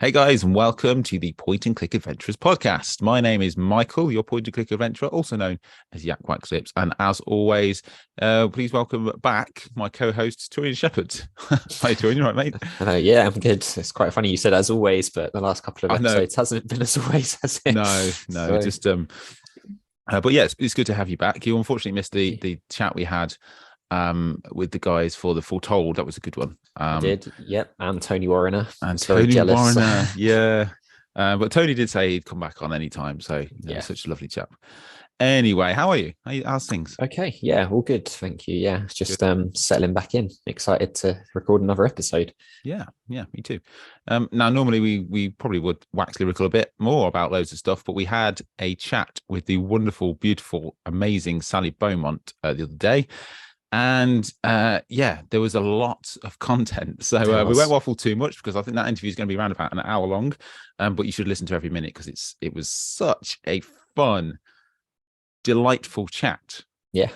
Hey guys, and welcome to the Point and Click Adventurers podcast. My name is Michael, your Point and Click Adventurer, also known as YakWaxLips. And as always, please welcome back my co-host, Turian Shepherd. Hi, Turian, you right, mate? Yeah, I'm good. It's quite funny you said as always, but the last couple of I know. episodes hasn't been as always, has it? No, So, just but yeah, it's good to have you back. You unfortunately missed the chat we had with the guys for the Foretold. That was a good one. I did, yep. And Tony Warriner. I And was very Tony jealous. Warner, yeah. But Tony did say he'd come back on any time, so Yeah. such a lovely chap. Anyway, how are you? How's things? Okay, yeah, all good. Thank you. Yeah, it's just Good. settling back in. Excited to record another episode. Yeah, me too. Now, normally we probably would wax lyrical a bit more about loads of stuff, but we had a chat with the wonderful, beautiful, amazing Sally Beaumont the other day. And there was a lot of content. So we won't waffle too much because I think that interview is going to be around about an hour long. But you should listen to every minute because it was such a fun, delightful chat. Yeah,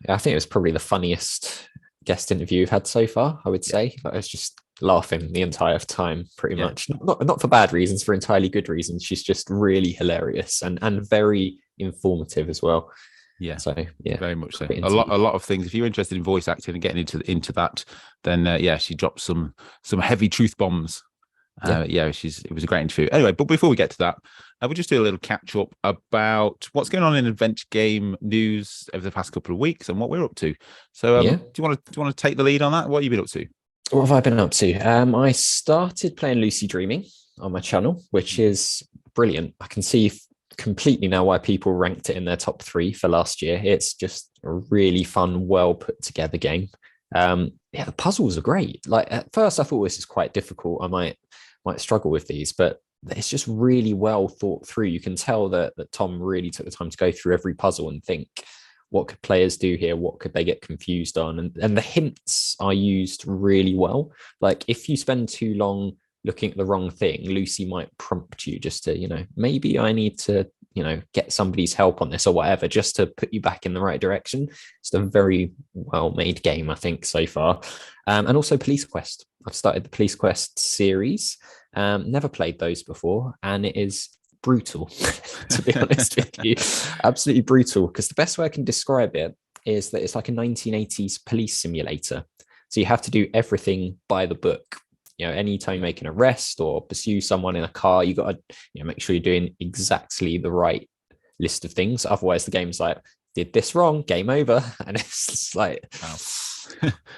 I think it was probably the funniest guest interview we've had so far, I would say. I was just laughing the entire time, pretty much. Not for bad reasons, for entirely good reasons. She's just really hilarious and very informative as well. Yeah. So yeah, very much so. A lot of things. If you're interested in voice acting and getting into that, then she dropped some heavy truth bombs. It was a great interview. Anyway, but before we get to that, we'll just do a little catch up about what's going on in adventure game news over the past couple of weeks and what we're up to. So, do you want to take the lead on that? What have you been up to? What have I been up to? I started playing Lucy Dreaming on my channel, which is brilliant. I can see completely now why people ranked it in their top 3 for last year. It's just a really fun, well put together game. The puzzles are great. Like at first I thought this is quite difficult. I might struggle with these, but it's just really well thought through. You can tell that Tom really took the time to go through every puzzle and think, what could players do here? What could they get confused on? And the hints are used really well. Like if you spend too long looking at the wrong thing, Lucy might prompt you just to, maybe I need to, get somebody's help on this or whatever, just to put you back in the right direction. It's a very well-made game, I think, so far. And also Police Quest. I've started the Police Quest series. Never played those before, and it is brutal, to be honest with you. Absolutely brutal, because the best way I can describe it is that it's like a 1980s police simulator. So you have to do everything by the book. Anytime you make an arrest or pursue someone in a car, you got to make sure you're doing exactly the right list of things. Otherwise, the game's like, did this wrong, game over. And it's just like, wow.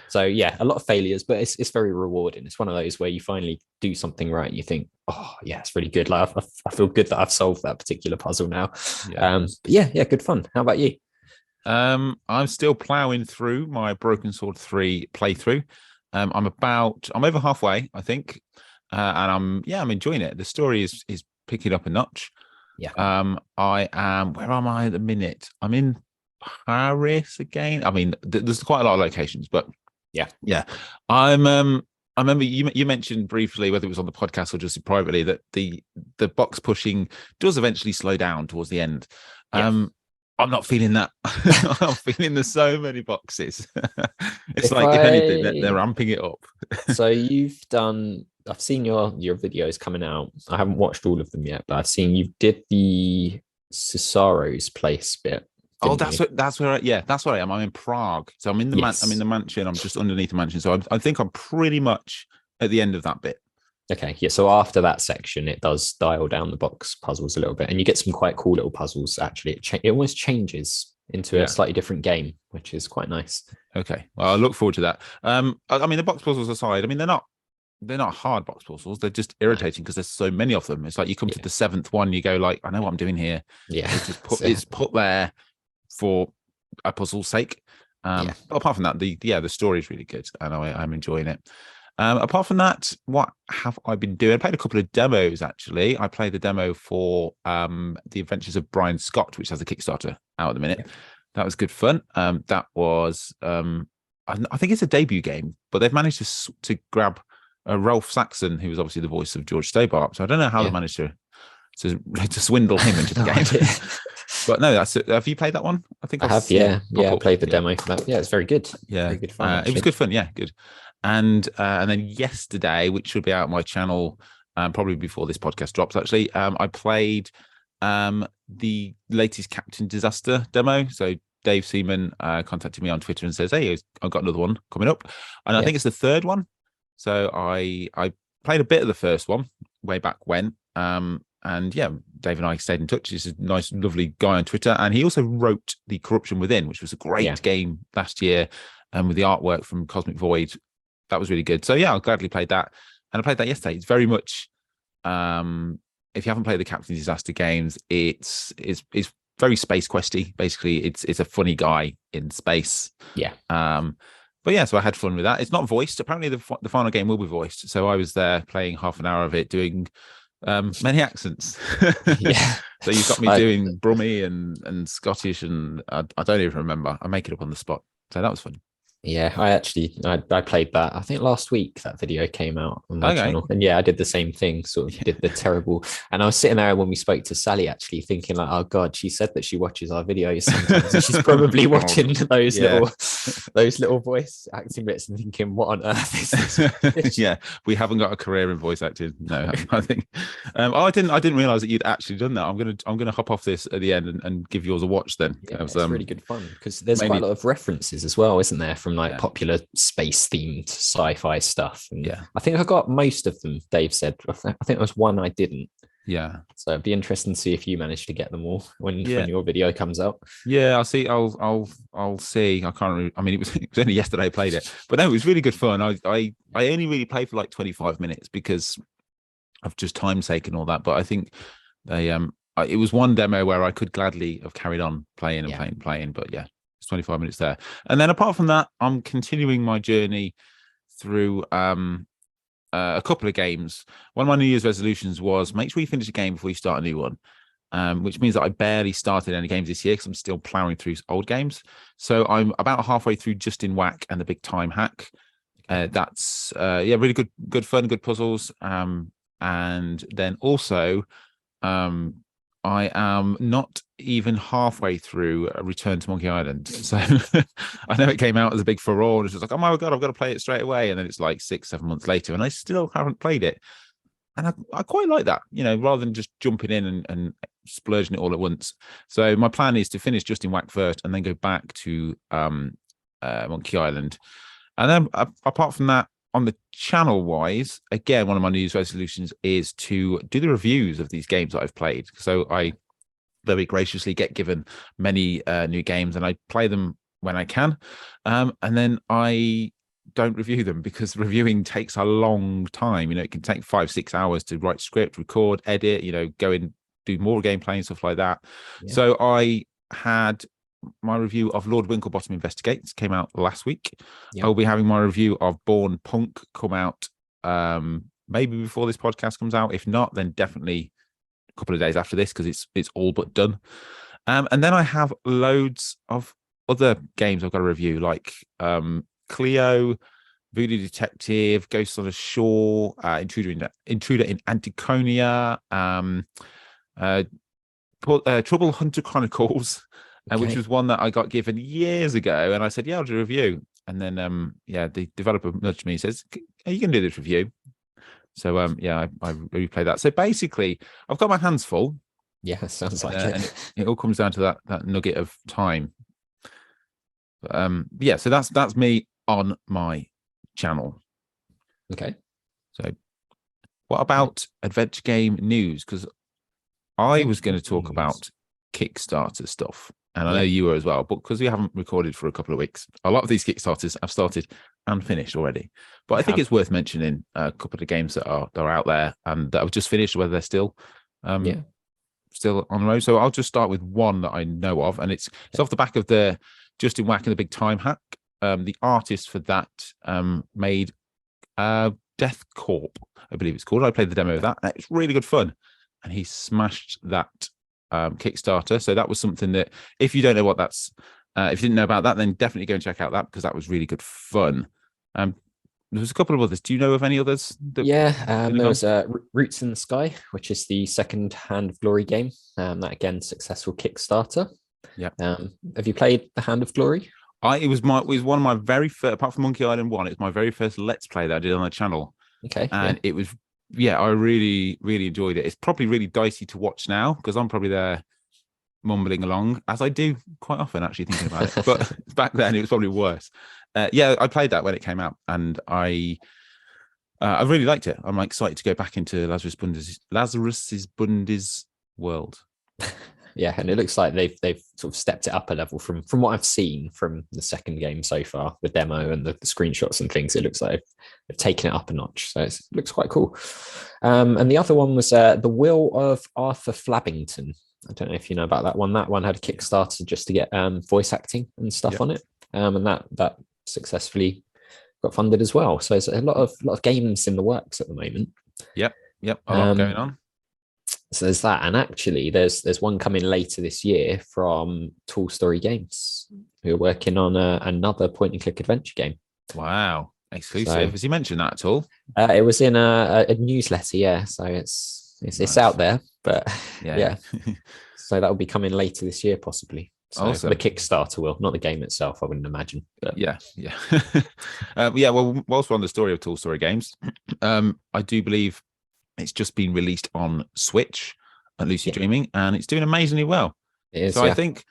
So yeah, a lot of failures, but it's very rewarding. It's one of those where you finally do something right and you think, oh yeah, it's really good. Like I feel good that I've solved that particular puzzle now. But good fun. How about you? I'm still plowing through my Broken Sword 3 playthrough. I'm over halfway, I think, and I'm enjoying it. The story is picking up a notch. Yeah. Where am I at the minute? I'm in Paris again. I mean, there's quite a lot of locations, but yeah. I remember you mentioned briefly, whether it was on the podcast or just privately, that the box pushing does eventually slow down towards the end. Yeah. I'm not feeling that. I'm feeling there's so many boxes. If anything, they're ramping it up. So I've seen your videos coming out. I haven't watched all of them yet, but I've seen you did the Cisaro's place bit. Oh, that's where I am. I'm in Prague. So I'm in the I'm in the mansion. I'm just underneath the mansion. So I think I'm pretty much at the end of that bit. Okay, yeah. So after that section, it does dial down the box puzzles a little bit, and you get some quite cool little puzzles. Actually, it almost changes into a slightly different game, which is quite nice. Okay, well, I look forward to that. I mean, the box puzzles aside, I mean, they're not hard box puzzles. They're just irritating because there's so many of them. It's like you come to the 7th one, you go like, I know what I'm doing here. Yeah, it's put there for a puzzle's sake. But apart from that, the story is really good, and I'm enjoying it. Apart from that, what have I been doing? I played a couple of demos, actually. I played the demo for The Adventures of Brian Scott, which has a Kickstarter out at the minute. Yeah. That was good fun. That was, I think it's a debut game, but they've managed to grab Ralph Saxon, who was obviously the voice of George Stobart. So I don't know how they managed to swindle him into the game. But no, that's it. Have you played that one? I think I have. Yeah, I played the demo for that. Yeah, it's very good. Yeah, very good fun. It was good fun. Yeah, good. And then yesterday, which should be out on my channel probably before this podcast drops. Actually, I played the latest Captain Disaster demo. So Dave Seaman contacted me on Twitter and says, "Hey, I've got another one coming up," and I think it's the third one. So I played a bit of the first one way back when. And yeah, Dave and I stayed in touch. He's a nice, lovely guy on Twitter. And he also wrote The Corruption Within, which was a great game last year. And with the artwork from Cosmic Void, that was really good. So yeah, I'll gladly play that. And I played that yesterday. It's very much, if you haven't played the Captain Disaster games, it's very space questy. Basically, it's a funny guy in space. Yeah. But yeah, so I had fun with that. It's not voiced. Apparently, the final game will be voiced. So I was there playing half an hour of it, doing many accents. Yeah. So you've got me doing Brummie and Scottish, and I don't even remember. I make it up on the spot. So that was fun. Yeah, I played that. I think last week that video came out on my channel, and yeah, I did the same thing. Sort of did the terrible. And I was sitting there when we spoke to Sally, actually thinking like, oh god, she said that she watches our videos sometimes. And she's probably watching those little voice acting bits and thinking, what on earth is this? Yeah, we haven't got a career in voice acting. No, I think. I didn't realize that you'd actually done that. I'm gonna hop off this at the end and give yours a watch then. Yeah, it's really good fun because there's quite a lot of references as well, isn't there, from like popular space themed sci-fi stuff. And I think I got most of them. Dave said I think there was one I didn't. So it'd be interesting to see if you manage to get them all when your video comes out. I'll see. I'll see. I can't remember. I mean, it was only yesterday I played it, but no, it was really good fun. I only really played for like 25 minutes because of just time's sake and all that, but I think they it was one demo where I could gladly have carried on playing and playing, but yeah, 25 minutes there. And then apart from that, I'm continuing my journey through a couple of games. One of my New Year's resolutions was make sure you finish a game before you start a new one, which means that I barely started any games this year because I'm still plowing through old games. So I'm about halfway through Justin Whack and the Big Time Hack. That's really good fun, good puzzles. And then also I am not even halfway through a Return to Monkey Island. So I know it came out as a big furore and it's just like, oh my God, I've got to play it straight away. And then it's like 6-7 months later and I still haven't played it. And I quite like that, rather than just jumping in and splurging it all at once. So my plan is to finish Justin Whack first and then go back to Monkey Island. And then apart from that, on the channel wise, again, one of my New Year's resolutions is to do the reviews of these games that I've played. So I very graciously get given many new games and I play them when I can. And then I don't review them because reviewing takes a long time. It can take 5-6 hours to write script, record, edit, go and do more gameplay and stuff like that. Yeah. So I had my review of Lord Winklebottom Investigates came out last week. I'll be having my review of Born Punk come out maybe before this podcast comes out. If not, then definitely a couple of days after this because it's all but done. And then I have loads of other games I've got to review, like Cleo, Voodoo Detective, Ghosts on the Shore, Intruder in Anticonia, Trouble Hunter Chronicles. Which was one that I got given years ago, and I said, "Yeah, I'll do a review." And then, the developer nudged me and says, "Are you going to do this review?" So, I replayed that. So basically, I've got my hands full. Yeah, sounds like it. And it all comes down to that nugget of time. But, so that's me on my channel. Okay. So, what about adventure game news? Because I was going to talk about Kickstarter stuff. And I know you were as well, but because we haven't recorded for a couple of weeks, a lot of these Kickstarters have started and finished already. But I think it's worth mentioning a couple of games that are out there and that have just finished, whether they're still still on the road. So I'll just start with one that I know of, and it's off the back of the Justin Whack and the Big Time Hack. The artist for that made Death Corp, I believe it's called. I played the demo of that. It's really good fun, and he smashed that Kickstarter. So that was something that if you don't know what that's if you didn't know about that, then definitely go and check out that because that was really good fun. There was a couple of others. Do you know of any others? There was Roots in the Sky, which is the second Hand of Glory game. That again, successful Kickstarter. Have you played the Hand of Glory? It was one of my very first, apart from Monkey Island 1, it was my very first Let's Play that I did on the channel. Okay. And it was yeah, I really, really enjoyed it. It's probably really dicey to watch now because I'm probably there mumbling along, as I do quite often, actually thinking about it. But back then, it was probably worse. Yeah, I played that when it came out, and I really liked it. I'm excited to go back into Lazarus's Bundes world. Yeah, and it looks like they've sort of stepped it up a level from what I've seen from the second game so far, the demo and the screenshots and things. It looks like they've taken it up a notch, so it looks quite cool. And the other one was The Will of Arthur Flabbington. I don't know if you know about that one. That one had a Kickstarter just to get voice acting and stuff on it, and that successfully got funded as well. So there's a lot of games in the works at the moment. Yep, a lot going on. So there's that, and actually there's one coming later this year from Tall Story Games, who are working on another point and click adventure game. Wow, exclusive. So, has he mentioned that at all? It was in a newsletter, yeah. So it's nice. Out there, but yeah. So that will be coming later this year, possibly. So awesome. The Kickstarter will, not the game itself, I wouldn't imagine. But. Yeah. Well, whilst we're on the story of Tall Story Games, I do believe it's just been released on Switch at Lucid Dreaming, and it's doing amazingly well. It is, so I think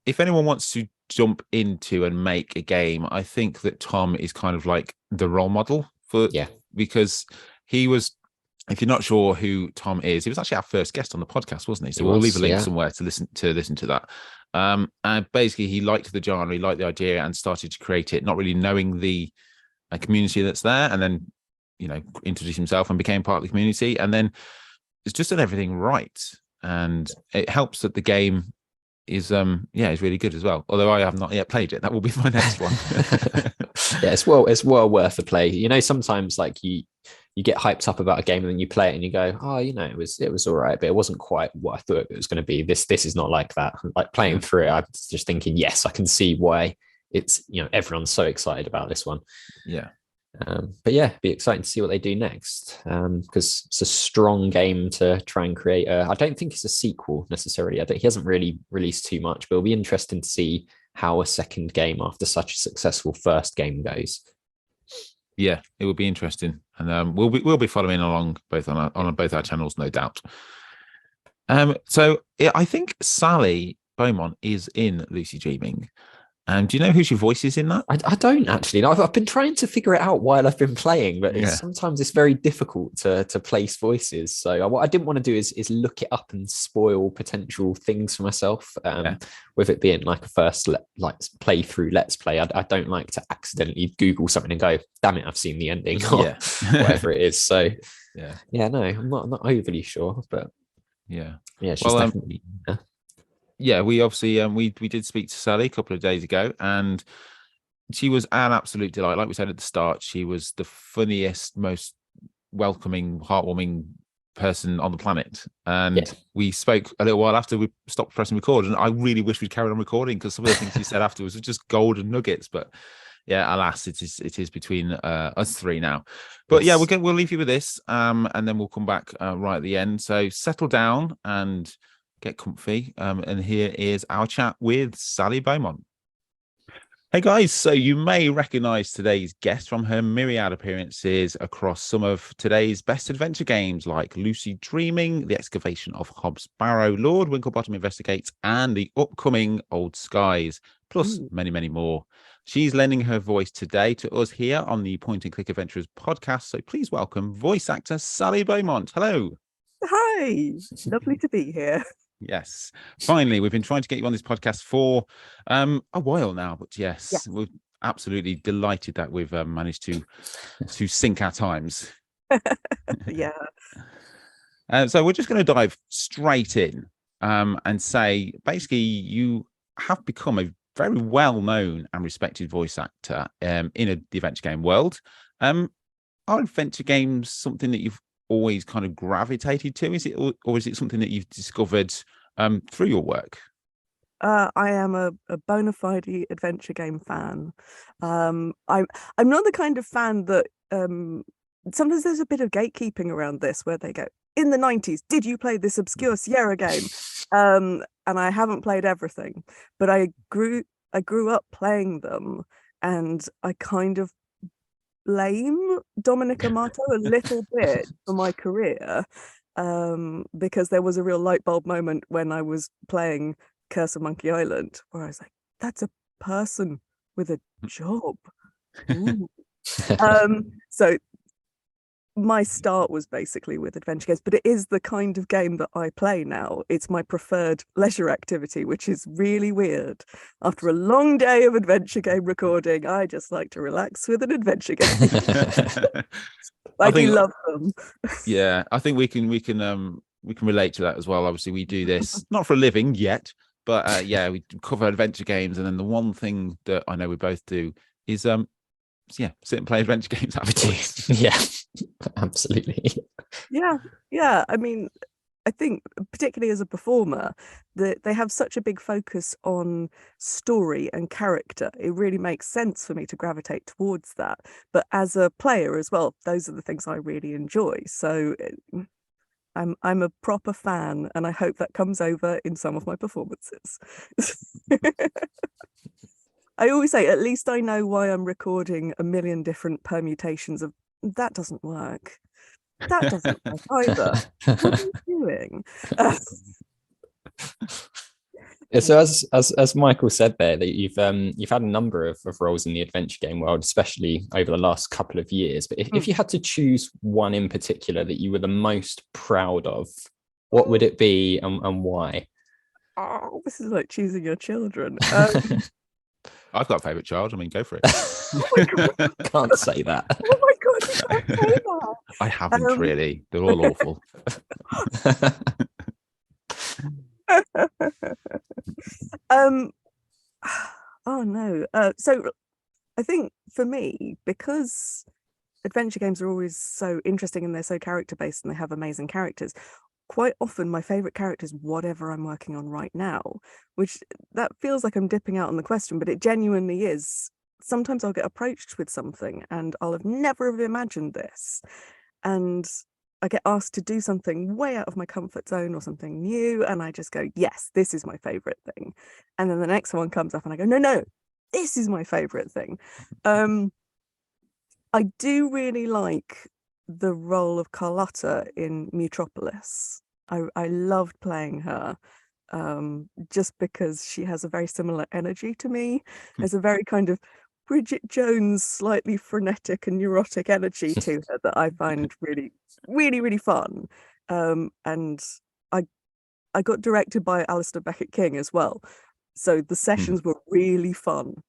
if anyone wants to jump into and make a game, I think that Tom is kind of like the role model for because he was. If you're not sure who Tom is, he was actually our first guest on the podcast, wasn't he? So we'll leave a link somewhere to listen to that. And basically, he liked the genre, he liked the idea, and started to create it, not really knowing the community that's there, and then introduced himself and became part of the community, and then it's just done everything right, and it helps that the game is really good as well. Although I have not yet played it, that will be my next one. It's well worth a play. Sometimes like you get hyped up about a game and then you play it and you go, oh, it was all right, but it wasn't quite what I thought it was going to be. This is not like that. Like playing through it, I was just thinking, yes, I can see why it's everyone's so excited about this one. Yeah. But yeah, it'd be exciting to see what they do next, because it's a strong game to try and create. I don't think it's a sequel necessarily. He hasn't really released too much, but it'll be interesting to see how a second game after such a successful first game goes. Yeah, it will be interesting, and we'll be following along both on both our channels, no doubt. So I think Sally Beaumont is in Lucid Dreaming. Do you know who she voices in that? I don't actually. No, I've been trying to figure it out while I've been playing, but sometimes it's very difficult to place voices. So what I didn't want to do is look it up and spoil potential things for myself. With it being like a first playthrough, let's play. I don't like to accidentally Google something and go, damn it, I've seen the ending or whatever it is. So no, I'm not overly sure, but she's definitely. Yeah, we obviously we did speak to Sally a couple of days ago, and she was an absolute delight. Like we said at the start, she was the funniest, most welcoming, heartwarming person on the planet. And we spoke a little while after we stopped pressing record, and I really wish we'd carried on recording because some of the things she said afterwards were just golden nuggets. But alas, it is between us three now. But we'll leave you with this, and then we'll come back right at the end. So settle down and get comfy, and here is our chat with Sally Beaumont. Hey guys, so you may recognize today's guest from her myriad appearances across some of today's best adventure games like Lucid Dreaming, The Excavation of Hobbs Barrow, Lord Winklebottom Investigates, and the upcoming Old Skies, plus many, many more. She's lending her voice today to us here on the Point and Click Adventurers podcast, so please welcome voice actor Sally Beaumont. Hello. Hi, lovely to be here. Yes, finally, we've been trying to get you on this podcast for a while now, but yes, we're absolutely delighted that we've managed to sync our times. So we're just going to dive straight in and say, basically, you have become a very well-known and respected voice actor in the adventure game world. Are adventure games something that you've always kind of gravitated to? Is it, or is it something that you've discovered through your work? I am a bona fide adventure game fan. I'm not the kind of fan that sometimes there's a bit of gatekeeping around this, where they go, in the 90s, did you play this obscure Sierra game? And I haven't played everything, but I grew up playing them, and I kind of blame Dominic Amato a little bit for my career, because there was a real light bulb moment when I was playing Curse of Monkey Island where I was like, that's a person with a job. Ooh. So my start was basically with adventure games, but it is the kind of game that I play now. It's my preferred leisure activity, which is really weird. After a long day of adventure game recording, I just like to relax with an adventure game. I do love them. Yeah, I think we can relate to that as well. Obviously, we do this not for a living yet, but yeah, we cover adventure games, and then the one thing that I know we both do is sit and play adventure games afterwards. Yeah, absolutely. Yeah. I mean, I think particularly as a performer, that they have such a big focus on story and character. It really makes sense for me to gravitate towards that. But as a player as well, those are the things I really enjoy. So I'm a proper fan, and I hope that comes over in some of my performances. I always say, at least I know why I'm recording a million different permutations of that doesn't work. That doesn't work either. What are you doing? Yeah, so as Michael said there, that you've had a number of roles in the adventure game world, especially over the last couple of years. But if you had to choose one in particular that you were the most proud of, what would it be and why? Oh, this is like choosing your children. I've got a favourite child. I mean, go for it. Oh my God. Can't say that. Oh my God, you can't say that. I haven't really. They're all awful. Oh no. So I think for me, because adventure games are always so interesting and they're so character based and they have amazing characters, quite often my favorite character is whatever I'm working on right now, which that feels like I'm dipping out on the question, but it genuinely is. Sometimes I'll get approached with something and I'll have never have imagined this, and I get asked to do something way out of my comfort zone or something new, and I just go, yes, this is my favorite thing. And then the next one comes up and I go, no, this is my favorite thing. I do really like the role of Carlotta in Metropolis. I loved playing her, just because she has a very similar energy to me. There's a very kind of Bridget Jones, slightly frenetic and neurotic energy to her that I find really, really, really fun. And I got directed by Alistair Beckett King as well. So the sessions were really fun.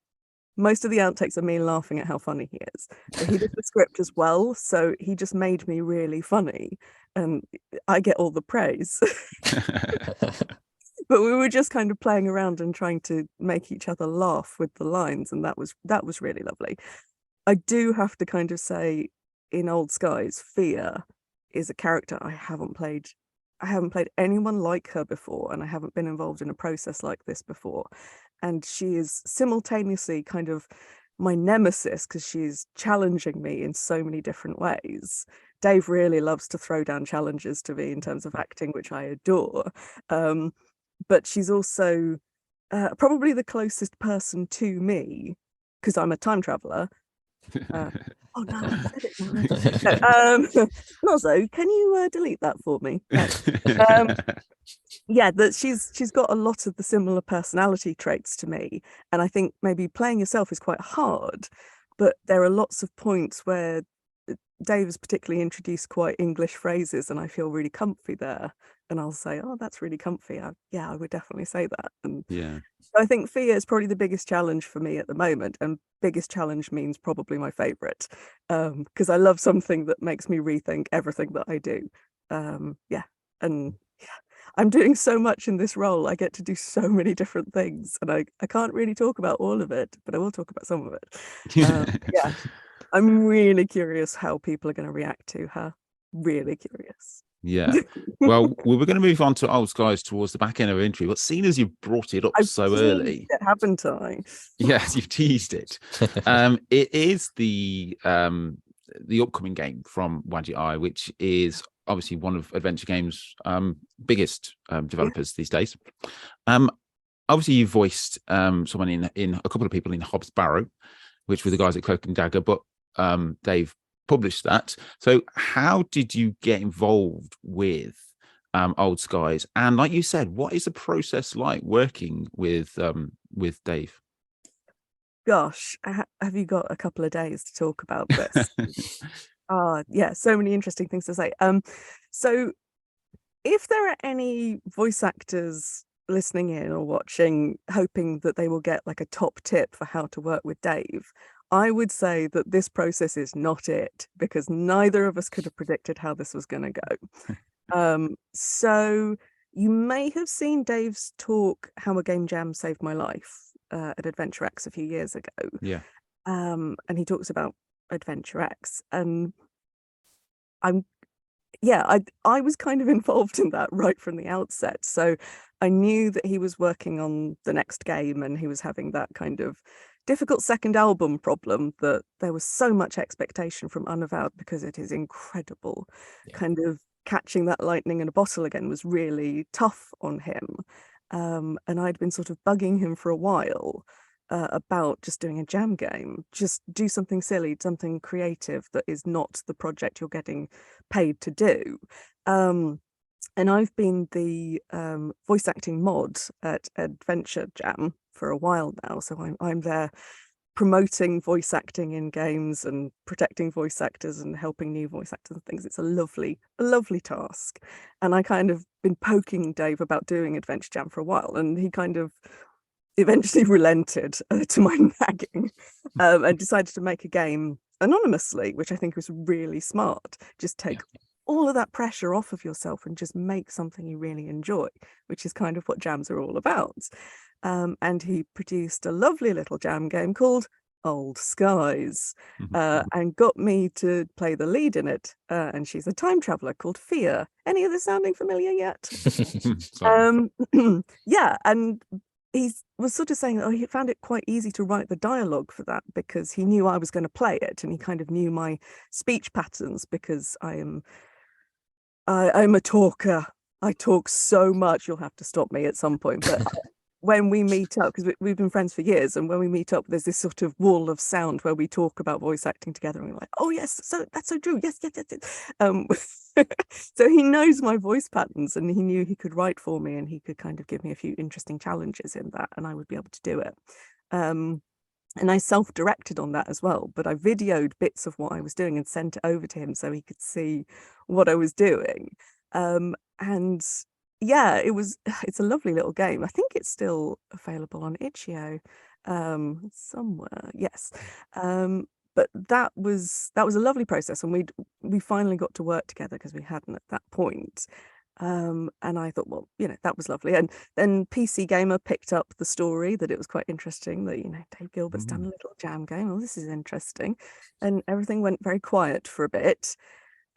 Most of the outtakes are me laughing at how funny he is. But he did the script as well, so he just made me really funny, and I get all the praise. But we were just kind of playing around and trying to make each other laugh with the lines, and that was really lovely. I do have to kind of say, in Old Skies, Fia is a character I haven't played anyone like her before, and I haven't been involved in a process like this before. And she is simultaneously kind of my nemesis because she's challenging me in so many different ways. Dave really loves to throw down challenges to me in terms of acting, which I adore. But she's also probably the closest person to me because I'm a time traveler. Oh no, I said it now. No, Nozzo, can you delete that for me? Yeah, that she's got a lot of the similar personality traits to me, and I think maybe playing yourself is quite hard, but there are lots of points where Dave has particularly introduced quite English phrases, and I feel really comfy there. And I'll say, "Oh, that's really comfy." Yeah, I would definitely say that. And yeah, I think Fia is probably the biggest challenge for me at the moment, and biggest challenge means probably my favorite, because I love something that makes me rethink everything that I do. Yeah, and yeah, I'm doing so much in this role. I get to do so many different things, and I can't really talk about all of it, but I will talk about some of it. Yeah, I'm really curious how people are going to react to her. Really curious. Yeah. Well, we were going to move on to Old Skies towards the back end of our interview, but seeing as you brought it up so early, haven't I? Yes, you've teased it. It is the upcoming game from Wadjet, which is obviously one of Adventure Games' biggest developers these days. Obviously, you voiced someone in a couple of people in Hobbs Barrow, which were the guys at Cloak and Dagger, but Dave published that. So how did you get involved with Old Skies? And like you said, what is the process like working with Dave? Gosh, have you got a couple of days to talk about this? Yeah, so many interesting things to say. So if there are any voice actors listening in or watching, hoping that they will get like a top tip for how to work with Dave, I would say that this process is not it, because neither of us could have predicted how this was going to go. So you may have seen Dave's talk, How a Game Jam Saved My Life, at Adventure X a few years ago. Yeah. And he talks about Adventure X, and I was kind of involved in that right from the outset. So I knew that he was working on the next game, and he was having that kind of difficult second album problem, that there was so much expectation from Unavowed because it is incredible. Yeah. Kind of catching that lightning in a bottle again was really tough on him. And I'd been sort of bugging him for a while about just doing a jam game. Just do something silly, something creative that is not the project you're getting paid to do. And I've been the voice acting mod at Adventure Jam for a while now, so I'm there promoting voice acting in games and protecting voice actors and helping new voice actors and things. It's a lovely task. And I kind of been poking Dave about doing Adventure Jam for a while, and he kind of eventually relented to my nagging, and decided to make a game anonymously, which I think was really smart. Just take all of that pressure off of yourself and just make something you really enjoy, which is kind of what jams are all about. And he produced a lovely little jam game called Old Skies, and got me to play the lead in it. And she's a time traveler called Fia. Any of this sounding familiar yet? Yeah, and he was sort of saying, he found it quite easy to write the dialogue for that because he knew I was going to play it, and he kind of knew my speech patterns because I'm a talker. I talk so much. You'll have to stop me at some point, but when we meet up, because we've been friends for years, and when we meet up, there's this sort of wall of sound where we talk about voice acting together, and we're like, oh yes, so that's so true, yes. So he knows my voice patterns, and he knew he could write for me, and he could kind of give me a few interesting challenges in that, and I would be able to do it. And I self-directed on that as well, but I videoed bits of what I was doing and sent it over to him so he could see what I was doing. And yeah, it's a lovely little game. I think it's still available on itch.io somewhere. Yes. But that was a lovely process, and we finally got to work together because we hadn't at that point. And I thought, well, that was lovely. And then PC Gamer picked up the story, that it was quite interesting that, Dave Gilbert's done a little jam game. Oh, this is interesting. And everything went very quiet for a bit.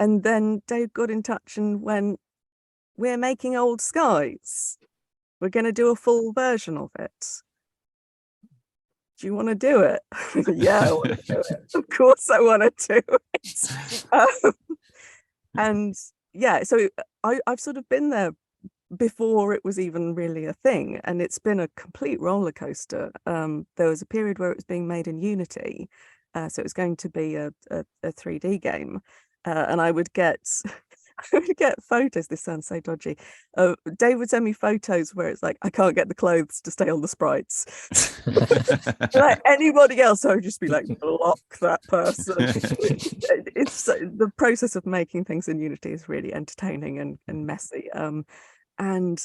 And then Dave got in touch and went, we're making Old Skies. We're going to do a full version of it. Do you want to do it? Yeah, I want to do it. Of course I want to do it. And yeah, so I've sort of been there before it was even really a thing, and it's been a complete roller coaster. There was a period where it was being made in Unity, so it was going to be a 3D game, and I would get photos. This sounds so dodgy. Dave would send me photos where it's like, I can't get the clothes to stay on the sprites. Like anybody else, I would just be like, block that person. It's the process of making things in Unity is really entertaining and messy. And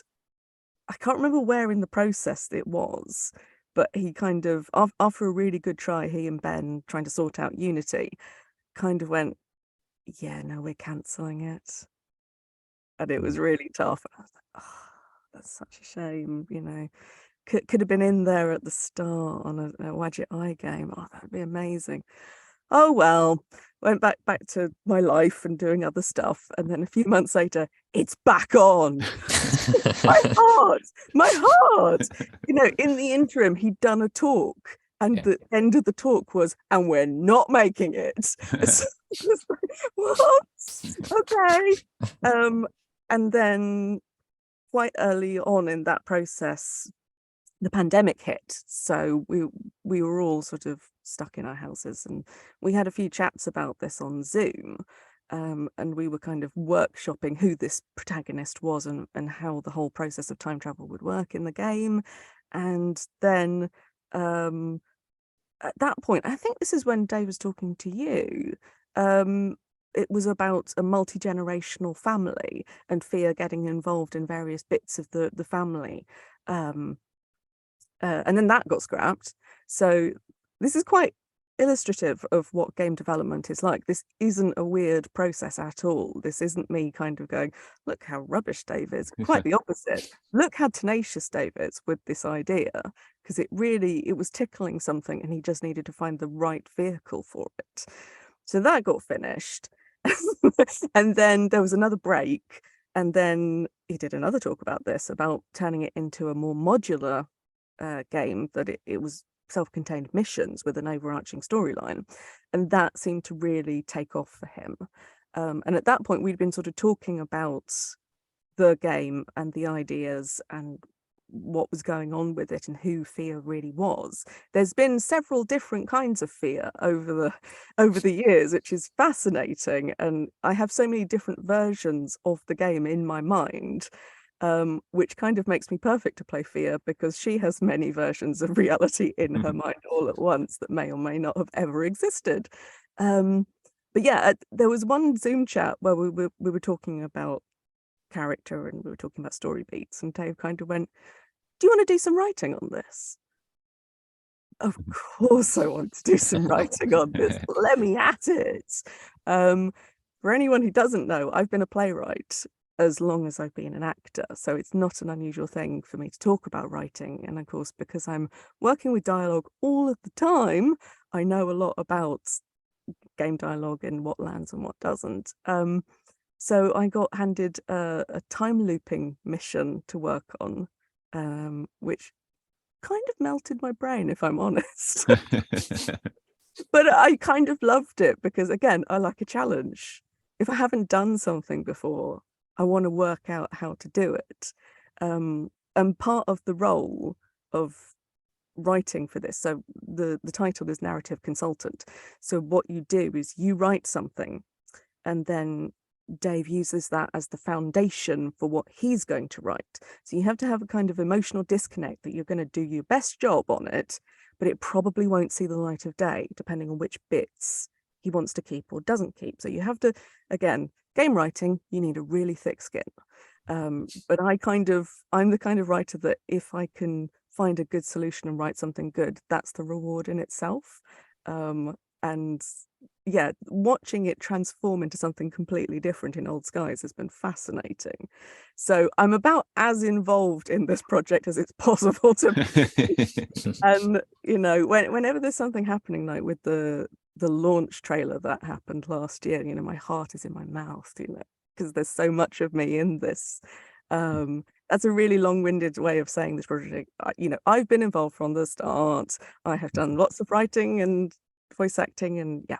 I can't remember where in the process it was, but he kind of, after a really good try, he and Ben trying to sort out Unity, kind of went, yeah, no, we're cancelling it. And it was really tough. And I was like, oh, that's such a shame, Could have been in there at the start on a Wadjet I game. Oh, that'd be amazing. Oh well, went back to my life and doing other stuff. And then a few months later, it's back on. my heart. In the interim, he'd done a talk. And the end of the talk was, and we're not making it. So was like, what? Okay. And then quite early on in that process, the pandemic hit, so we were all sort of stuck in our houses, and we had a few chats about this on Zoom, and we were kind of workshopping who this protagonist was and how the whole process of time travel would work in the game. And then at that point, I think this is when Dave was talking to you, it was about a multi-generational family and Fia getting involved in various bits of the family. And then that got scrapped. So this is quite illustrative of what game development is like. This isn't a weird process at all. This isn't me kind of going, look how rubbish Dave is. Quite the opposite. Look how tenacious Dave is with this idea, because it was tickling something and he just needed to find the right vehicle for it. So that got finished. And then there was another break, and then he did another talk about this, about turning it into a more modular game, that it was self-contained missions with an overarching storyline, and that seemed to really take off for him. And at that point we'd been sort of talking about the game and the ideas and what was going on with it and who Fia really was. There's been several different kinds of Fia over the years, which is fascinating, and I have so many different versions of the game in my mind, which kind of makes me perfect to play Fia, because she has many versions of reality in her mind all at once that may or may not have ever existed. But yeah, there was one Zoom chat where we were talking about character and we were talking about story beats, and Dave kind of went, do you want to do some writing on this? Of course I want to do some writing on this. Let me at it. For anyone who doesn't know, I've been a playwright as long as I've been an actor, so it's not an unusual thing for me to talk about writing. And of course, because I'm working with dialogue all of the time, I know a lot about game dialogue and what lands and what doesn't. So I got handed a time looping mission to work on, which kind of melted my brain, if I'm honest. But I kind of loved it because, again, I like a challenge. If I haven't done something before, I want to work out how to do it. And part of the role of writing for this, so the title is narrative consultant. So what you do is you write something, and then Dave uses that as the foundation for what he's going to write. So you have to have a kind of emotional disconnect that you're going to do your best job on it, but it probably won't see the light of day depending on which bits he wants to keep or doesn't keep. So you have to, again, game writing, you need a really thick skin. But I'm the kind of writer that if I can find a good solution and write something good, that's the reward in itself. And yeah, watching it transform into something completely different in Old Skies has been fascinating. So I'm about as involved in this project as it's possible to be. And whenever there's something happening, like with the launch trailer that happened last year, my heart is in my mouth, because there's so much of me in this. That's a really long-winded way of saying this project. I've been involved from the start. I have done lots of writing and voice acting, and yeah.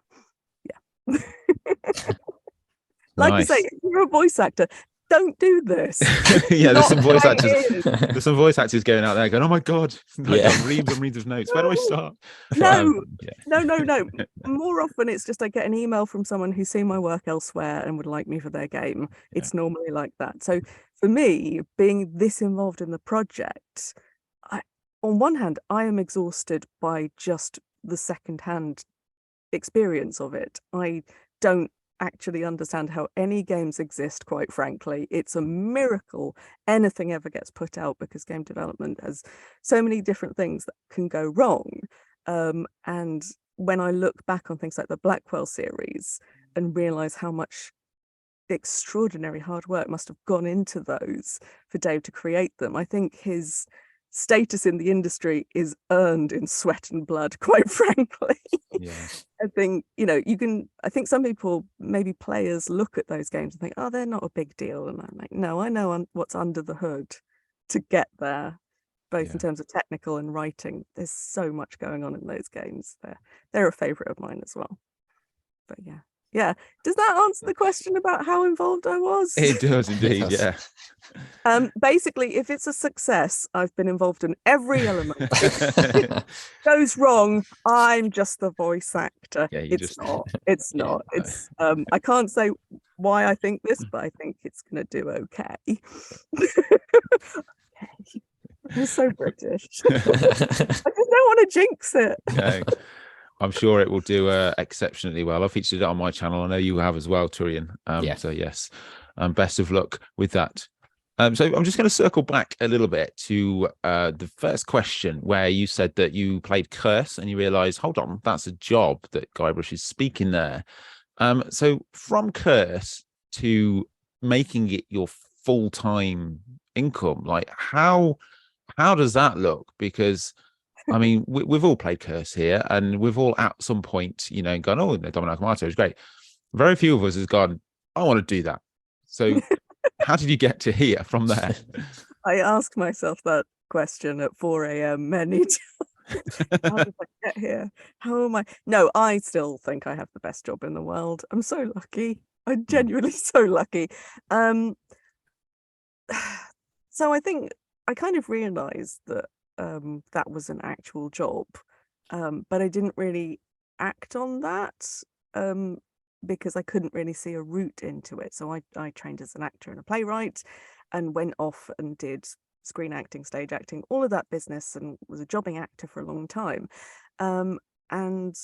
Like Nice. I say, if you're a voice actor, don't do this. Yeah, there's some voice Not actors. There's some voice actors going out there going, "Oh my god!" Yeah. Reams and reams of notes. Where do I start? No. Yeah. No. More often, it's just I get an email from someone who's seen my work elsewhere and would like me for their game. It's normally like that. So for me, being this involved in the project, on one hand, I am exhausted by just the secondhand experience of it. I don't actually understand how any games exist, quite frankly. It's a miracle anything ever gets put out, because game development has so many different things that can go wrong. And when I look back on things like the Blackwell series and realize how much extraordinary hard work must have gone into those for Dave to create them, I think his status in the industry is earned in sweat and blood, quite frankly. Yeah. I think, I think some people, maybe players, look at those games and think, oh, they're not a big deal. And I'm like, no, I know what's under the hood to get there, both in terms of technical and writing. There's so much going on in those games. They're a favorite of mine as well. But yeah. Does that answer the question about how involved I was? It does indeed, yeah. Basically, if it's a success, I've been involved in every element. If it goes wrong, I'm just the voice actor. Yeah, It's not. It's not. It's I can't say why I think this, but I think it's gonna do okay. Okay. I'm so British. I just don't want to jinx it. No, I'm sure it will do exceptionally well. I've featured it on my channel. I know you have as well, Turian. So yes, best of luck with that. So I'm just going to circle back a little bit to the first question where you said that you played Curse and you realized, hold on, that's a job that Guybrush is speaking there. So from Curse to making it your full-time income, like how does that look? Because I mean, we've all played Curse here, and we've all at some point, gone, oh, Dominic Marto is great. Very few of us has gone, I want to do that. So how did you get to here from there? I ask myself that question at 4 a.m. many times. How did I get here? How am I? No, I still think I have the best job in the world. I'm so lucky. I'm genuinely so lucky. So I think I kind of realized that that was an actual job, but I didn't really act on that because I couldn't really see a route into it. So I trained as an actor and a playwright and went off and did screen acting, stage acting, all of that business, and was a jobbing actor for a long time. And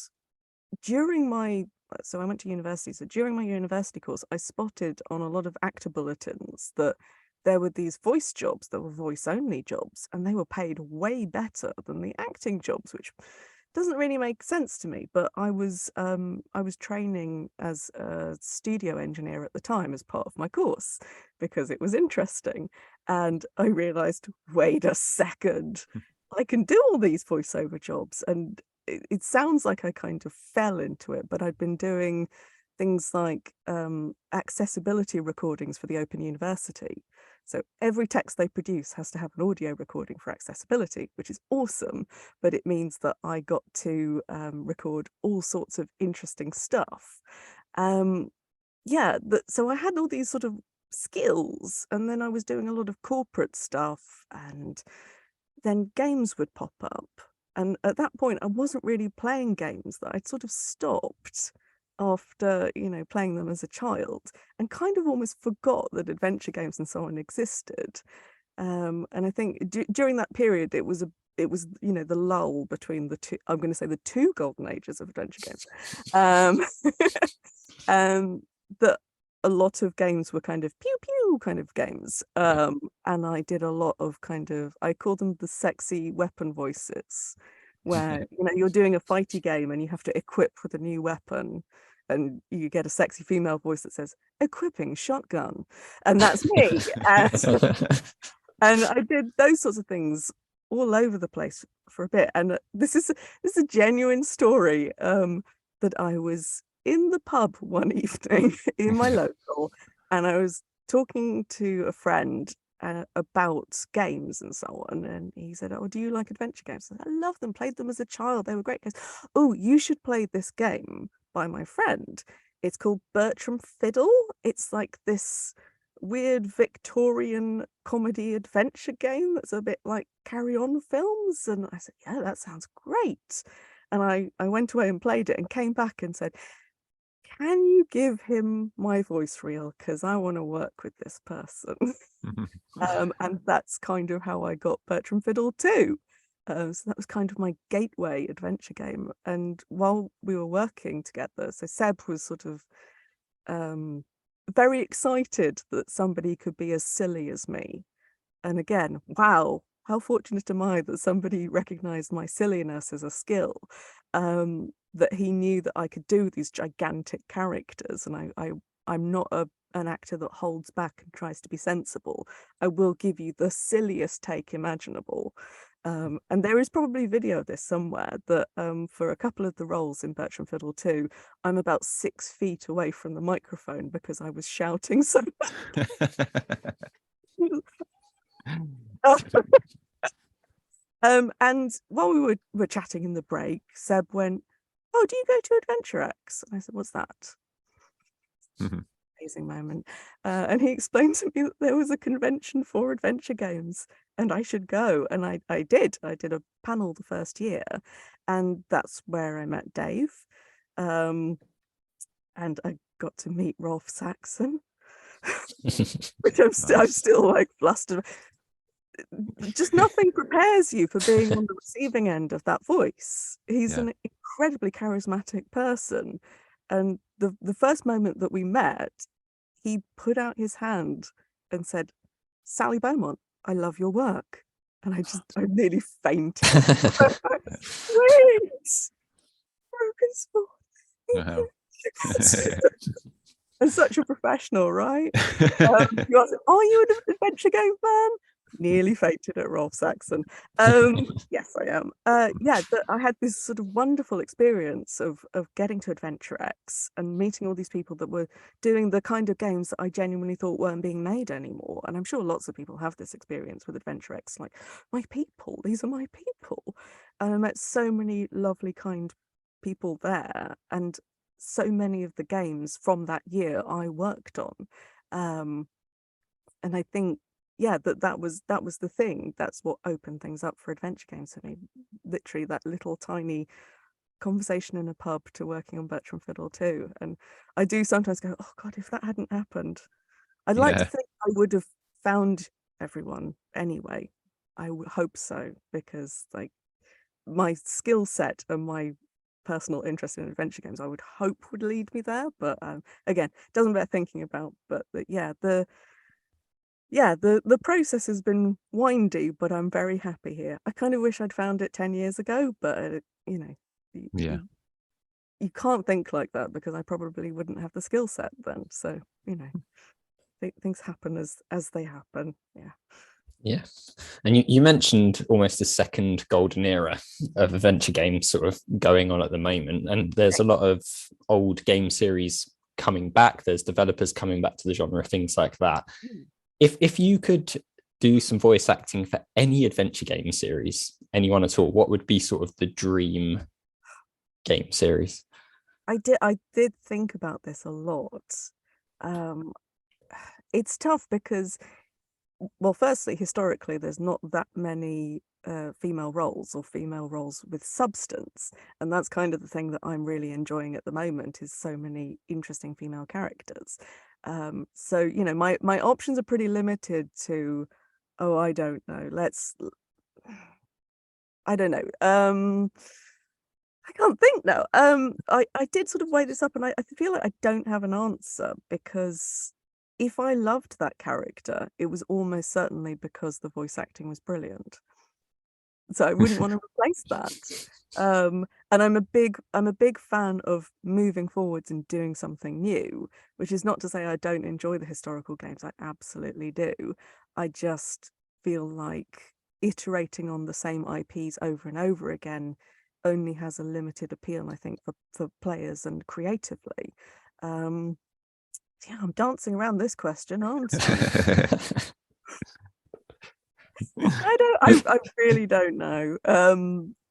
during my so I went to university. So during my university course, I spotted on a lot of actor bulletins that there were these voice jobs that were voice only jobs, and they were paid way better than the acting jobs, which doesn't really make sense to me. But I was training as a studio engineer at the time as part of my course because it was interesting, and I realized, wait a second, I can do all these voiceover jobs. And it sounds like I kind of fell into it, but I'd been doing things like accessibility recordings for the Open University. So every text they produce has to have an audio recording for accessibility, which is awesome, but it means that I got to record all sorts of interesting stuff. So I had all these sort of skills, and then I was doing a lot of corporate stuff, and then games would pop up. And at that point, I wasn't really playing games, that I'd sort of stopped after, playing them as a child, and kind of almost forgot that adventure games and so on existed. And I think during that period, it was the lull between the two. I'm going to say the two golden ages of adventure games. That a lot of games were kind of pew pew kind of games, and I did a lot of I call them the sexy weapon voices, where you're doing a fighty game and you have to equip with a new weapon, and you get a sexy female voice that says equipping shotgun, and that's me. And I did those sorts of things all over the place for a bit. And this is a genuine story, that I was in the pub one evening in my local, and I was talking to a friend about games and so on, and he said, oh, do you like adventure games? I said, I love them, played them as a child, they were great games. Oh, you should play this game by my friend. It's called Bertram Fiddle. It's like this weird Victorian comedy adventure game that's a bit like Carry On films. And I said, yeah, that sounds great. And I went away and played it and came back and said, can you give him my voice reel? Because I want to work with this person. And that's kind of how I got Bertram Fiddle too. So that was kind of my gateway adventure game. And while we were working together, so Seb was sort of very excited that somebody could be as silly as me. And again, wow, how fortunate am I that somebody recognized my silliness as a skill, that he knew that I could do these gigantic characters. And I'm not an actor that holds back and tries to be sensible. I will give you the silliest take imaginable. And there is probably video of this somewhere, that for a couple of the roles in Bertram Fiddle 2, I'm about 6 feet away from the microphone because I was shouting so and while we were chatting in the break, Seb went, oh, do you go to Adventure X? And I said, what's that? He amazing moment. And he explained to me that there was a convention for adventure games and I should go. And I did. I did a panel the first year, and that's where I met Dave. And I got to meet Rolf Saxon, which I'm still like flustered. Just nothing prepares you for being on the receiving end of that voice. He's an incredibly charismatic person. And the first moment that we met, he put out his hand and said, "Sally Beaumont, I love your work." And I nearly fainted. Sweet! Broken sport. And such a professional, right? You asked, "Are you an adventure game fan?" Nearly fainted at Rolf Saxon. Yes, I am. I had this sort of wonderful experience of getting to Adventure X and meeting all these people that were doing the kind of games that I genuinely thought weren't being made anymore. And I'm sure lots of people have this experience with Adventure X, like, my people, these are my people. And I met so many lovely, kind people there, and so many of the games from that year I worked on. And I think that was the thing. That's what opened things up for adventure games for me. Literally that little tiny conversation in a pub to working on Bertram Fiddle 2. And I do sometimes go, oh God, if that hadn't happened, I'd like to think I would have found everyone anyway. I would hope so, because like my skill set and my personal interest in adventure games, I would hope would lead me there. But again, doesn't bear thinking about. But the process has been windy, but I'm very happy here. I kind of wish I'd found it 10 years ago, but you can't think like that, because I probably wouldn't have the skill set then. So things happen as they happen. Yeah. And you mentioned almost a second golden era of adventure games sort of going on at the moment, and there's a lot of old game series coming back. There's developers coming back to the genre, things like that. If you could do some voice acting for any adventure game series, anyone at all, what would be sort of the dream game series? I did think about this a lot. It's tough because, well, firstly, historically, there's not that many female roles or female roles with substance. And that's kind of the thing that I'm really enjoying at the moment, is so many interesting female characters. So, my options are pretty limited to, I don't know. I don't know. I can't think now. I did sort of weigh this up, and I feel like I don't have an answer, because if I loved that character, it was almost certainly because the voice acting was brilliant. So I wouldn't want to replace that. And I'm a big fan of moving forwards and doing something new, which is not to say I don't enjoy the historical games. I absolutely do. I just feel like iterating on the same IPs over and over again only has a limited appeal, I think, for players and creatively. I'm dancing around this question, aren't I? I really don't know.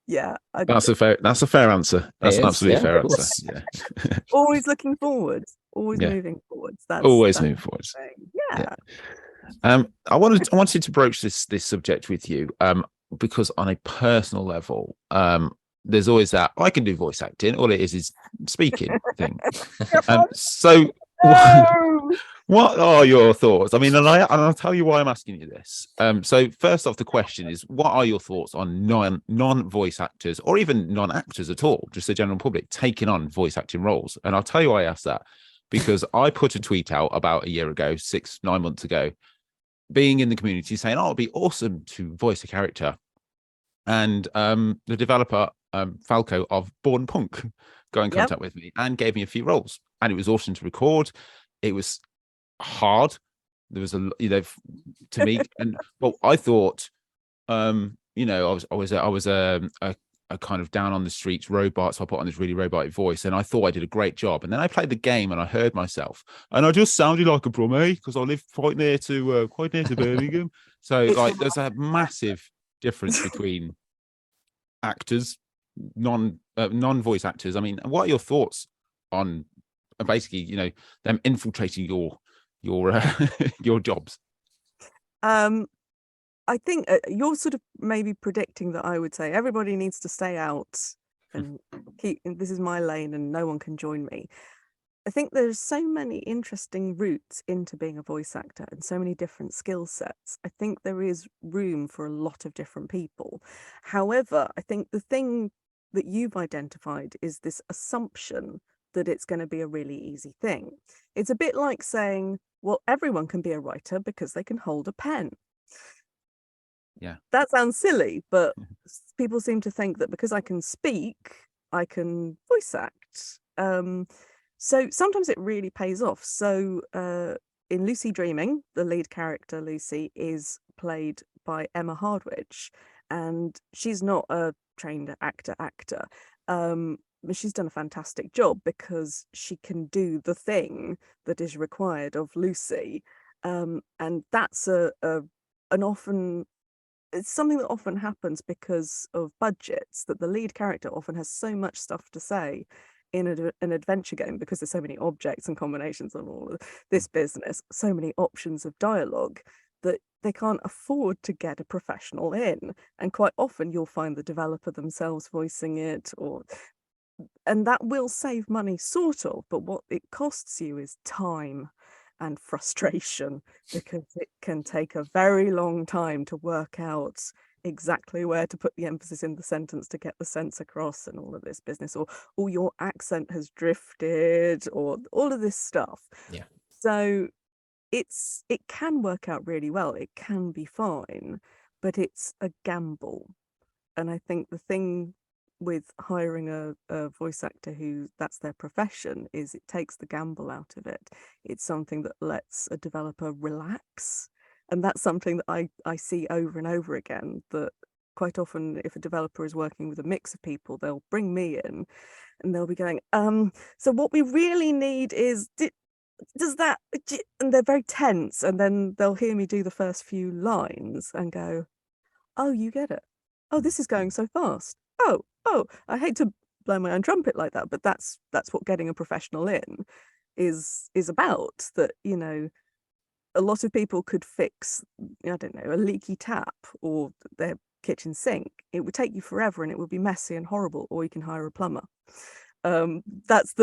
That's a fair answer. That's an absolutely fair answer. Yeah. Always looking forwards, always moving forwards. Always moving forwards. Yeah. I wanted to broach this subject with you, because on a personal level, there's always that I can do voice acting. All it is speaking thing. So what are your thoughts? I mean, and I'll tell you why I'm asking you this. So first off, the question is, what are your thoughts on non-voice actors, or even non-actors at all, just the general public, taking on voice acting roles? And I'll tell you why I asked that, because I put a tweet out about a year ago, 9 months ago, being in the community, saying, it'd be awesome to voice a character. And the developer, Falco of Born Punk, got in contact with me and gave me a few roles. And it was awesome to record. It was hard. There was to me, and well, I thought, I was a kind of down on the streets robot, so I put on this really robotic voice, and I thought I did a great job. And then I played the game and I heard myself, and I just sounded like a brummie, because I live quite near to Birmingham. So like, there's a massive difference between actors, non-voice actors. I mean, what are your thoughts on basically, you know, them infiltrating your your jobs? I think you're sort of maybe predicting that I would say everybody needs to stay out and keep, this is my lane and no one can join me. I think there's so many interesting routes into being a voice actor and so many different skill sets. I think there is room for a lot of different people. However, I think the thing that you've identified is this assumption that it's going to be a really easy thing. It's a bit like saying, well, everyone can be a writer because they can hold a pen. Yeah. That sounds silly, but people seem to think that because I can speak, I can voice act. So sometimes it really pays off. So in Lucy Dreaming, the lead character, Lucy, is played by Emma Hardwich, and she's not a trained actor. But she's done a fantastic job because she can do the thing that is required of Lucy. And that's an often, it's something that often happens because of budgets, that the lead character often has so much stuff to say in an adventure game because there's so many objects and combinations and all of this business, so many options of dialogue, that they can't afford to get a professional in. And quite often you'll find the developer themselves voicing it, and that will save money sort of, but what it costs you is time and frustration, because it can take a very long time to work out exactly where to put the emphasis in the sentence to get the sense across and all of this business, or your accent has drifted, or all of this stuff. Yeah. So it can work out really well, it can be fine, but it's a gamble. And I think the thing with hiring a voice actor who that's their profession is it takes the gamble out of it. It's something that lets a developer relax, and that's something that I see over and over again, that quite often if a developer is working with a mix of people, they'll bring me in and they'll be going, so what we really need is does that, and they're very tense, and then they'll hear me do the first few lines and go, oh, you get it. Oh, this is going so fast. Oh, I hate to blow my own trumpet like that, but that's what getting a professional in is about. That, you know, a lot of people could fix, I don't know, a leaky tap or their kitchen sink. It would take you forever and it would be messy and horrible, or you can hire a plumber. That's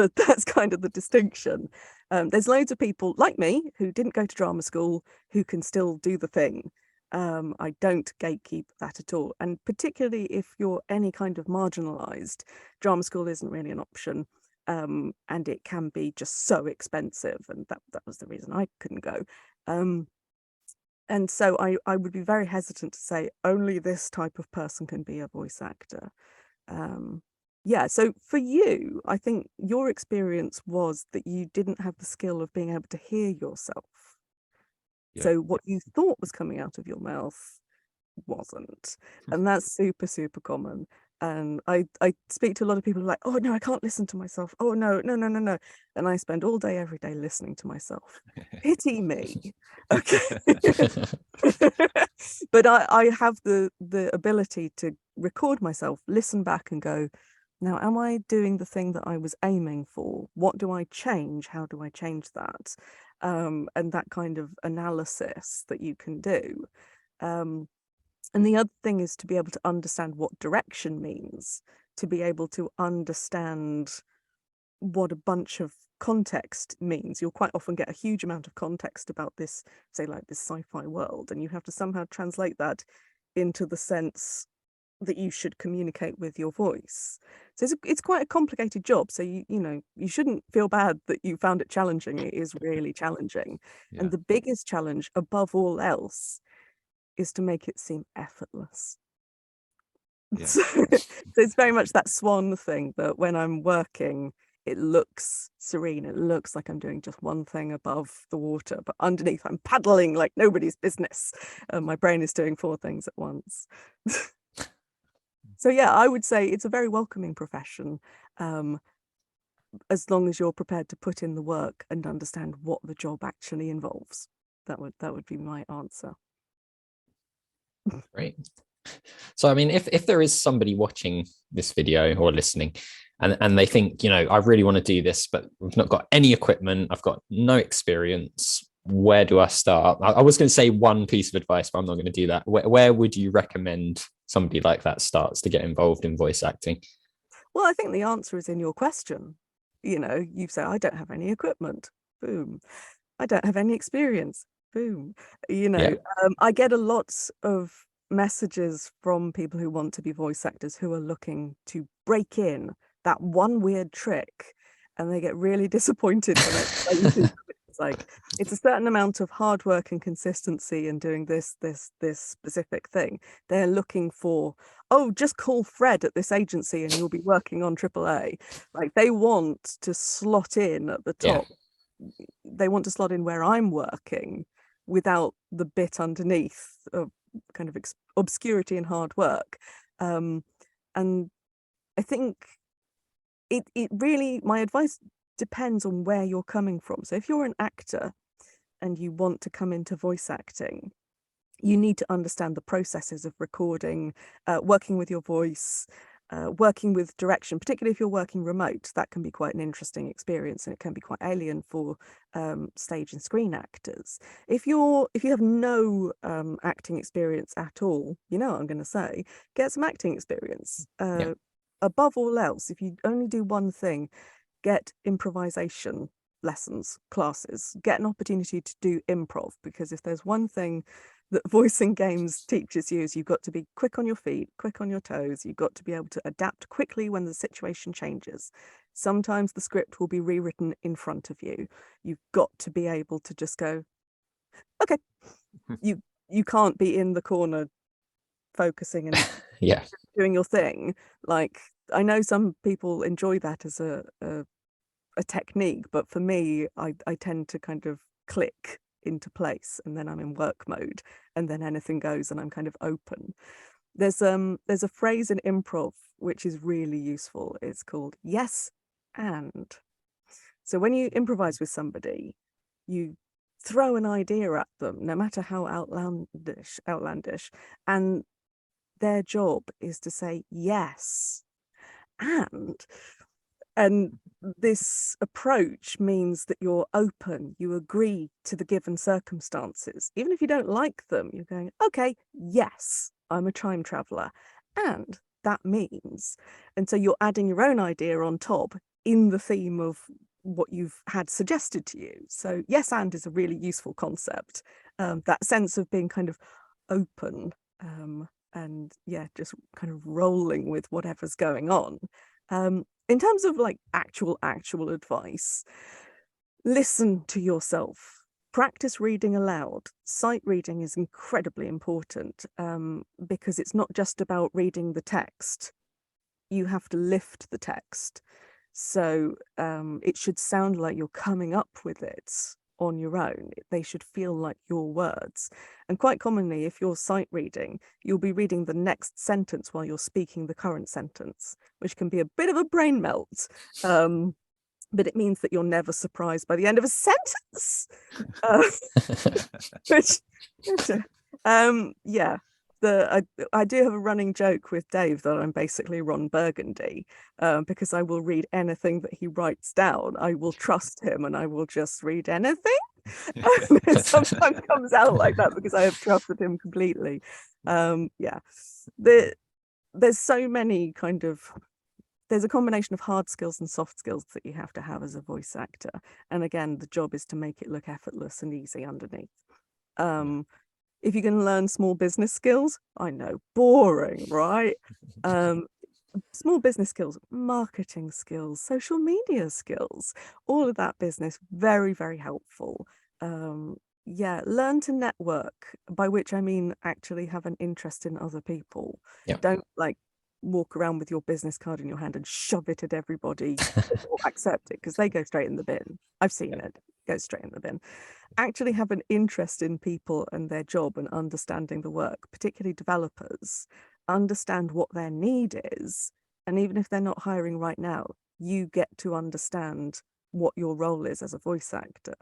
kind of the distinction. There's loads of people like me who didn't go to drama school who can still do the thing. I don't gatekeep that at all. And particularly if you're any kind of marginalized, drama school isn't really an option. And it can be just so expensive. And that was the reason I couldn't go. And so I would be very hesitant to say only this type of person can be a voice actor. Yeah, so for you, I think your experience was that you didn't have the skill of being able to hear yourself. Yeah. So what you thought was coming out of your mouth wasn't. And that's super, super common. And I speak to a lot of people who are like, oh no, I can't listen to myself. Oh no. And I spend all day, every day listening to myself. Pity me. Okay. But I have the ability to record myself, listen back and go, now, am I doing the thing that I was aiming for? What do I change? How do I change that? And that kind of analysis that you can do. And the other thing is to be able to understand what direction means, to be able to understand what a bunch of context means. You'll quite often get a huge amount of context about this, say, like this sci-fi world, and you have to somehow translate that into the sense that you should communicate with your voice. So it's quite a complicated job. So you know, you shouldn't feel bad that you found it challenging. It is really challenging. Yeah. And the biggest challenge above all else is to make it seem effortless. Yeah. So it's very much that swan thing, that when I'm working, it looks serene. It looks like I'm doing just one thing above the water, but underneath I'm paddling like nobody's business. My brain is doing 4 things at once. So yeah, I would say it's a very welcoming profession, as long as you're prepared to put in the work and understand what the job actually involves. That would be my answer. Great. So, I mean, if there is somebody watching this video or listening and they think, I really want to do this, but we've not got any equipment, I've got no experience, where do I start? I was going to say one piece of advice, but I'm not going to do that. Where would you recommend somebody like that starts to get involved in voice acting? Well, I think the answer is in your question. You say, I don't have any equipment. Boom. I don't have any experience. Boom. Yeah. I get a lot of messages from people who want to be voice actors who are looking to break in that one weird trick, and they get really disappointed when it's like, it's a certain amount of hard work and consistency in doing this specific thing. They're looking for, oh, just call Fred at this agency and you'll be working on AAA. Like, they want to slot in at the top. They want to slot in where I'm working without the bit underneath of kind of obscurity and hard work. And I think it really, my advice depends on where you're coming from. So if you're an actor and you want to come into voice acting, you need to understand the processes of recording, working with your voice, working with direction, particularly if you're working remote. That can be quite an interesting experience, and it can be quite alien for stage and screen actors. If you have no acting experience at all, what I'm going to say, get some acting experience. Above all else, if you only do one thing, get improvisation lessons, classes, get an opportunity to do improv, because if there's one thing that voicing games teaches you, is you've got to be quick on your feet, quick on your toes. You've got to be able to adapt quickly when the situation changes. Sometimes the script will be rewritten in front of you. You've got to be able to just go, okay. You can't be in the corner focusing and doing your thing. Like, I know some people enjoy that as a technique, but for me, I tend to kind of click into place, and then I'm in work mode, and then anything goes, and I'm kind of open. There's a phrase in improv which is really useful. It's called yes and. So when you improvise with somebody, you throw an idea at them, no matter how outlandish, and their job is to say yes and this approach means that you're open, you agree to the given circumstances. Even if you don't like them, you're going, okay, yes, I'm a time traveler. And that means, and so you're adding your own idea on top in the theme of what you've had suggested to you. So yes, and is a really useful concept. That sense of being kind of open and just kind of rolling with whatever's going on. In terms of like actual advice, listen to yourself. Practice reading aloud. Sight reading is incredibly important because it's not just about reading the text. You have to lift the text. So it should sound like you're coming up with it on your own. They should feel like your words. And quite commonly, if you're sight reading, you'll be reading the next sentence while you're speaking the current sentence, which can be a bit of a brain melt. But it means that you're never surprised by the end of a sentence. I do have a running joke with Dave that I'm basically Ron Burgundy, because I will read anything that he writes down. I will trust him and I will just read anything. It sometimes comes out like that because I have trusted him completely. There's so many there's a combination of hard skills and soft skills that you have to have as a voice actor. And again, the job is to make it look effortless and easy underneath. If you can learn small business skills, I know, boring, right? Small business skills, marketing skills, social media skills, all of that business, very, very helpful. Learn to network, by which I mean actually have an interest in other people. Don't like walk around with your business card in your hand and shove it at everybody or accept it, because they go straight in the bin. I've seen it go straight in the bin. Actually have an interest in people and their job and understanding the work, particularly developers. Understand what their need is, and even if they're not hiring right now, you get to understand what your role is as a voice actor.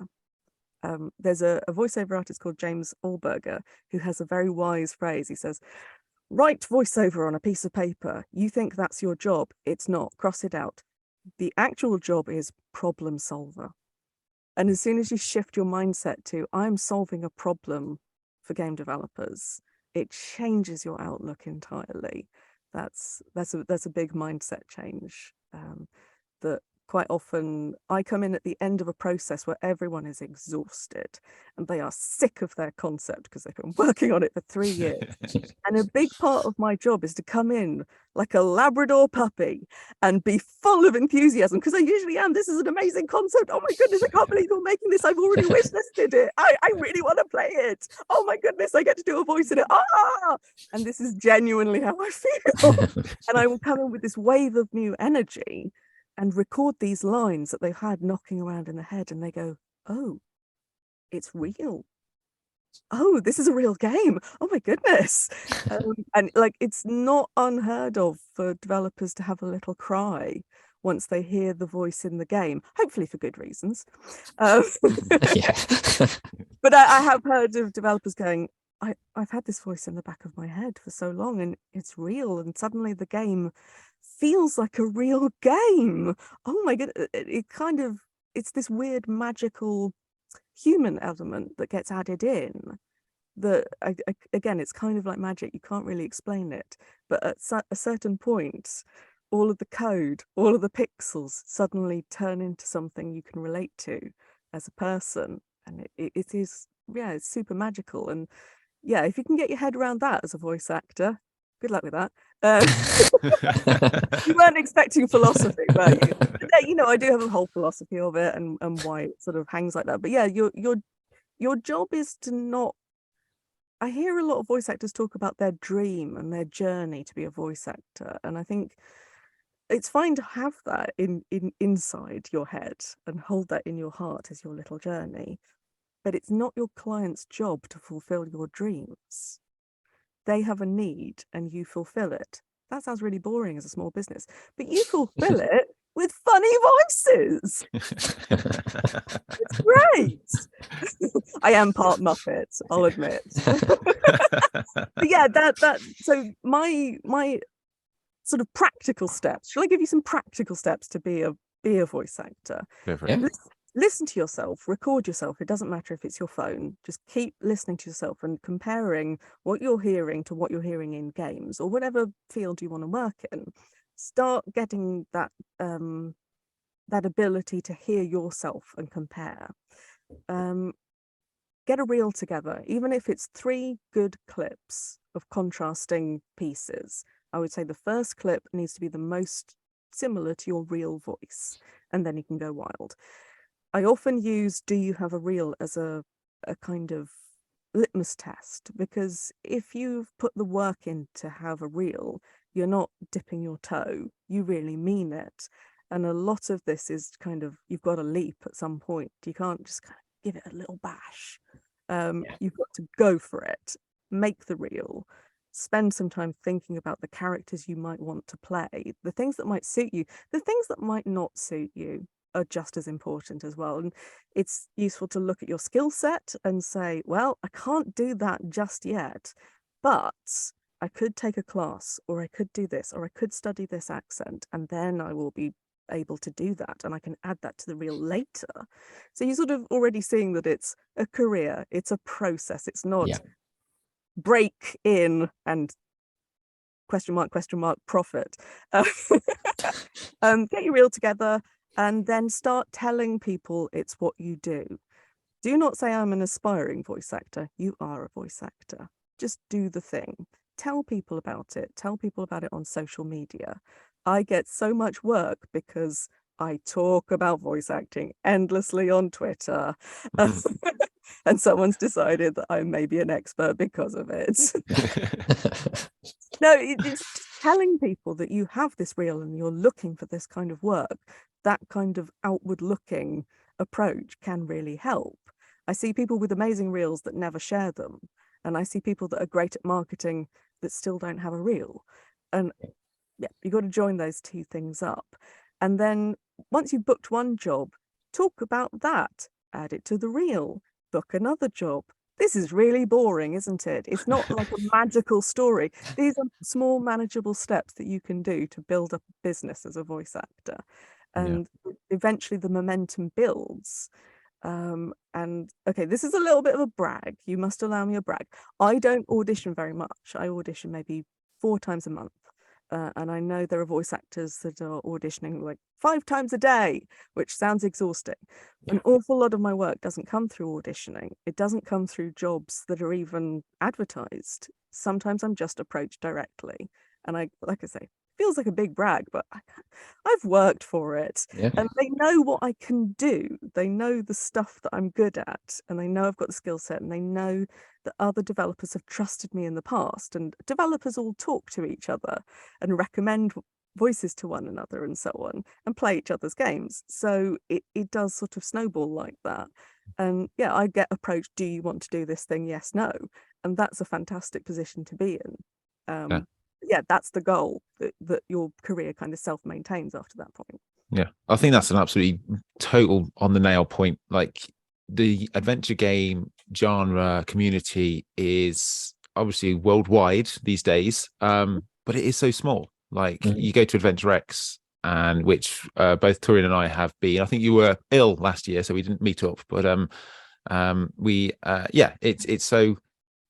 There's a voiceover artist called James Allberger who has a very wise phrase. He says, write voiceover on a piece of paper. You think that's your job. It's not. Cross it out. The actual job is problem solver. And as soon as you shift your mindset to I'm solving a problem for game developers, it changes your outlook entirely. That's a big mindset change. That quite often I come in at the end of a process where everyone is exhausted and they are sick of their concept because they've been working on it for 3 years. And a big part of my job is to come in like a Labrador puppy and be full of enthusiasm, because I usually am. This is an amazing concept. Oh my goodness, I can't believe you're making this. I've already wishlisted it. I really want to play it. Oh my goodness, I get to do a voice in it. Ah! And this is genuinely how I feel. And I will come in with this wave of new energy and record these lines that they've had knocking around in the head, and they go, oh, it's real. Oh, this is a real game. Oh my goodness. And like, it's not unheard of for developers to have a little cry once they hear the voice in the game, hopefully for good reasons. Yeah. But I have heard of developers going, I've had this voice in the back of my head for so long and it's real, and suddenly the game feels like a real game. Oh my goodness. It's this weird magical human element that gets added in, that again, it's kind of like magic. You can't really explain it, but at a certain point, all of the code, all of the pixels suddenly turn into something you can relate to as a person, and it is, yeah, it's super magical. And yeah, if you can get your head around that as a voice actor, good luck with that. You weren't expecting philosophy, were you? But, you know, I do have a whole philosophy of it and why it sort of hangs like that. But yeah, your job is to not. I hear a lot of voice actors talk about their dream and their journey to be a voice actor, and I think it's fine to have that inside your head and hold that in your heart as your little journey. But it's not your client's job to fulfill your dreams. They have a need and you fulfill it. That sounds really boring as a small business, but you fulfill it with funny voices. It's great. I am part Muppet, I'll admit. But yeah, so my sort of practical steps. Shall I give you some practical steps to be a voice actor? Go for it. Yeah. Listen to yourself, record yourself. It doesn't matter if it's your phone. Just keep listening to yourself and comparing what you're hearing to what you're hearing in games or whatever field you want to work in. Start getting that that ability to hear yourself and compare. Get a reel together, even if it's 3 good clips of contrasting pieces. I would say the first clip needs to be the most similar to your real voice, and then you can go wild. I often use do you have a reel as a kind of litmus test, because if you've put the work in to have a reel, you're not dipping your toe, you really mean it. And a lot of this is kind of, you've got to leap at some point. You can't just kind of give it a little bash. You've got to go for it, make the reel, spend some time thinking about the characters you might want to play, the things that might suit you, the things that might not suit you are just as important as well. And it's useful to look at your skill set and say, well, I can't do that just yet, but I could take a class, or I could do this, or I could study this accent, and then I will be able to do that, and I can add that to the reel later. So you're sort of already seeing that it's a career, it's a process, it's not break in and question mark profit. Get your reel together and then start telling people it's what you do. Do not say I'm an aspiring voice actor. You are a voice actor. Just do the thing. Tell people about it. Tell people about it on social media. I get so much work because I talk about voice acting endlessly on Twitter. And someone's decided that I may be an expert because of it. No, it's just telling people that you have this reel and you're looking for this kind of work. That kind of outward looking approach can really help. I see people with amazing reels that never share them. And I see people that are great at marketing that still don't have a reel. And yeah, you've got to join those two things up. And then once you've booked one job, talk about that, add it to the reel, book another job, this is really boring, isn't it? It's not like a magical story. These are small, manageable steps that you can do to build up a business as a voice actor. And eventually the momentum builds. And okay, this is a little bit of a brag. You must allow me a brag. I don't audition very much. I audition maybe 4 times a month. And I know there are voice actors that are auditioning like 5 times a day, which sounds exhausting. An awful lot of my work doesn't come through auditioning. It doesn't come through jobs that are even advertised. Sometimes I'm just approached directly. And like I say, feels like a big brag, but I've worked for it. And they know what I can do. They know the stuff that I'm good at, and they know I've got the skill set, and they know that other developers have trusted me in the past, and developers all talk to each other and recommend voices to one another and so on, and play each other's games. So it does sort of snowball like that. And yeah, I get approached, do you want to do this thing? Yes, no. And that's a fantastic position to be in. Yeah, that's the goal, that your career kind of self-maintains after that point. Yeah, I think that's an absolutely total on the nail point. Like, the adventure game genre community is obviously worldwide these days, but it is so small. Like, you go to Adventure X, and which both Turian and I have been. I think you were ill last year, so we didn't meet up. But it's so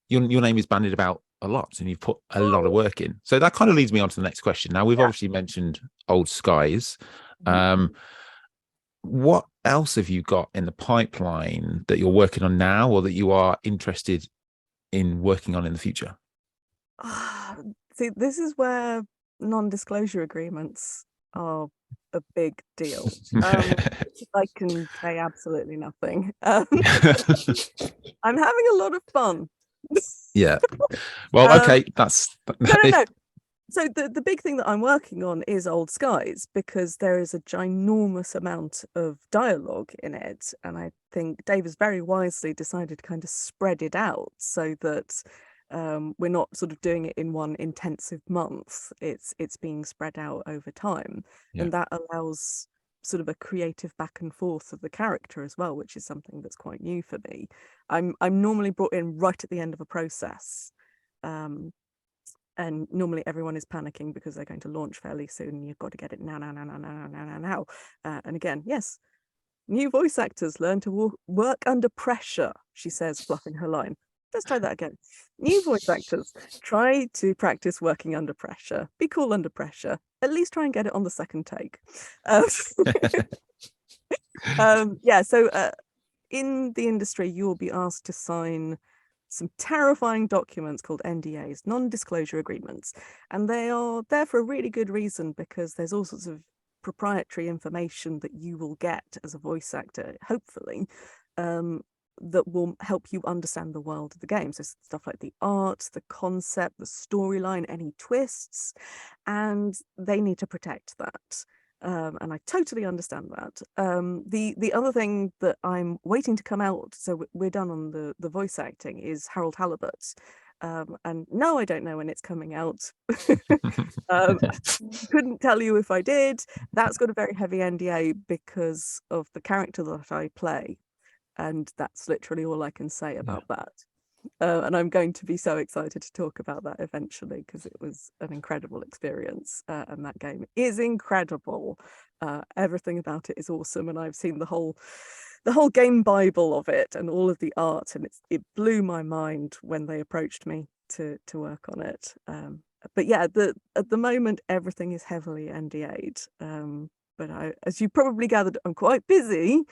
your name is bandied about a lot, and you've put a lot of work in. So that kind of leads me on to the next question. Now, we've obviously mentioned Old Skies. What else have you got in the pipeline that you're working on now, or that you are interested in working on in the future? See, this is where non-disclosure agreements are a big deal. I can say absolutely nothing. I'm having a lot of fun. Yeah. Well, okay, that's no. So the big thing that I'm working on is Old Skies, because there is a ginormous amount of dialogue in it, and I think Dave has very wisely decided to kind of spread it out so that we're not sort of doing it in one intensive month. It's being spread out over time, and that allows sort of a creative back and forth of the character as well, which is something that's quite new for me. I'm normally brought in right at the end of a process. And normally everyone is panicking because they're going to launch fairly soon. You've got to get it now. And again, yes, new voice actors learn to work under pressure, she says, fluffing her line. Let's try that again. New voice actors, try to practice working under pressure. Be cool under pressure. At least try and get it on the second take. So in the industry, you will be asked to sign some terrifying documents called NDAs, non-disclosure agreements. And they are there for a really good reason, because there's all sorts of proprietary information that you will get as a voice actor, hopefully, that will help you understand the world of the game. So stuff like the art, the concept, the storyline, any twists, and they need to protect that. And I totally understand that. The other thing that I'm waiting to come out, so we're done on the voice acting, is Harold Halibut. And no, I don't know when it's coming out. Couldn't tell you if I did. That's got a very heavy NDA because of the character that I play. And that's literally all I can say about that. And I'm going to be so excited to talk about that eventually, because it was an incredible experience, and that game is incredible. Everything about it is awesome, and I've seen the whole game bible of it and all of the art, and it blew my mind when they approached me to work on it. But yeah, at the moment everything is heavily NDA'd. But as you probably gathered, I'm quite busy.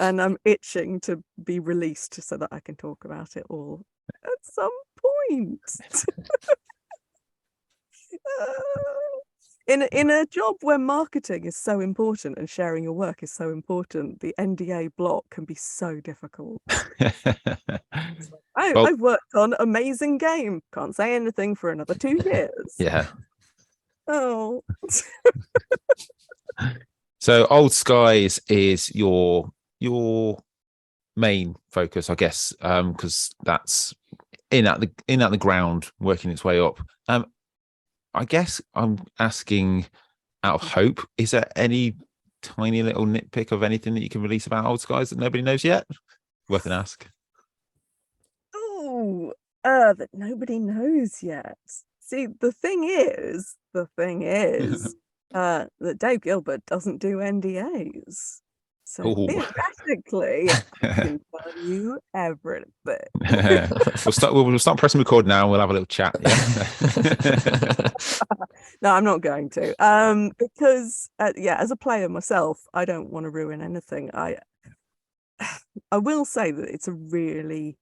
And I'm itching to be released so that I can talk about it all at some point. In a job where marketing is so important and sharing your work is so important, the NDA block can be so difficult. I've worked on amazing game. Can't say anything for another 2 years. Yeah. Oh. So Old Skies is your main focus, I guess, because that's in at the ground, working its way up. I guess I'm asking out of hope, is there any tiny little nitpick of anything that you can release about Old Skies that nobody knows yet? Worth an ask. Oh, that nobody knows yet. See, the thing is, that Dave Gilbert doesn't do NDAs. So Ooh. theoretically, I can tell you everything. We'll start pressing record now. We'll have a little chat. Yeah. No, I'm not going to. Because as a player myself, I don't want to ruin anything. I will say that it's a really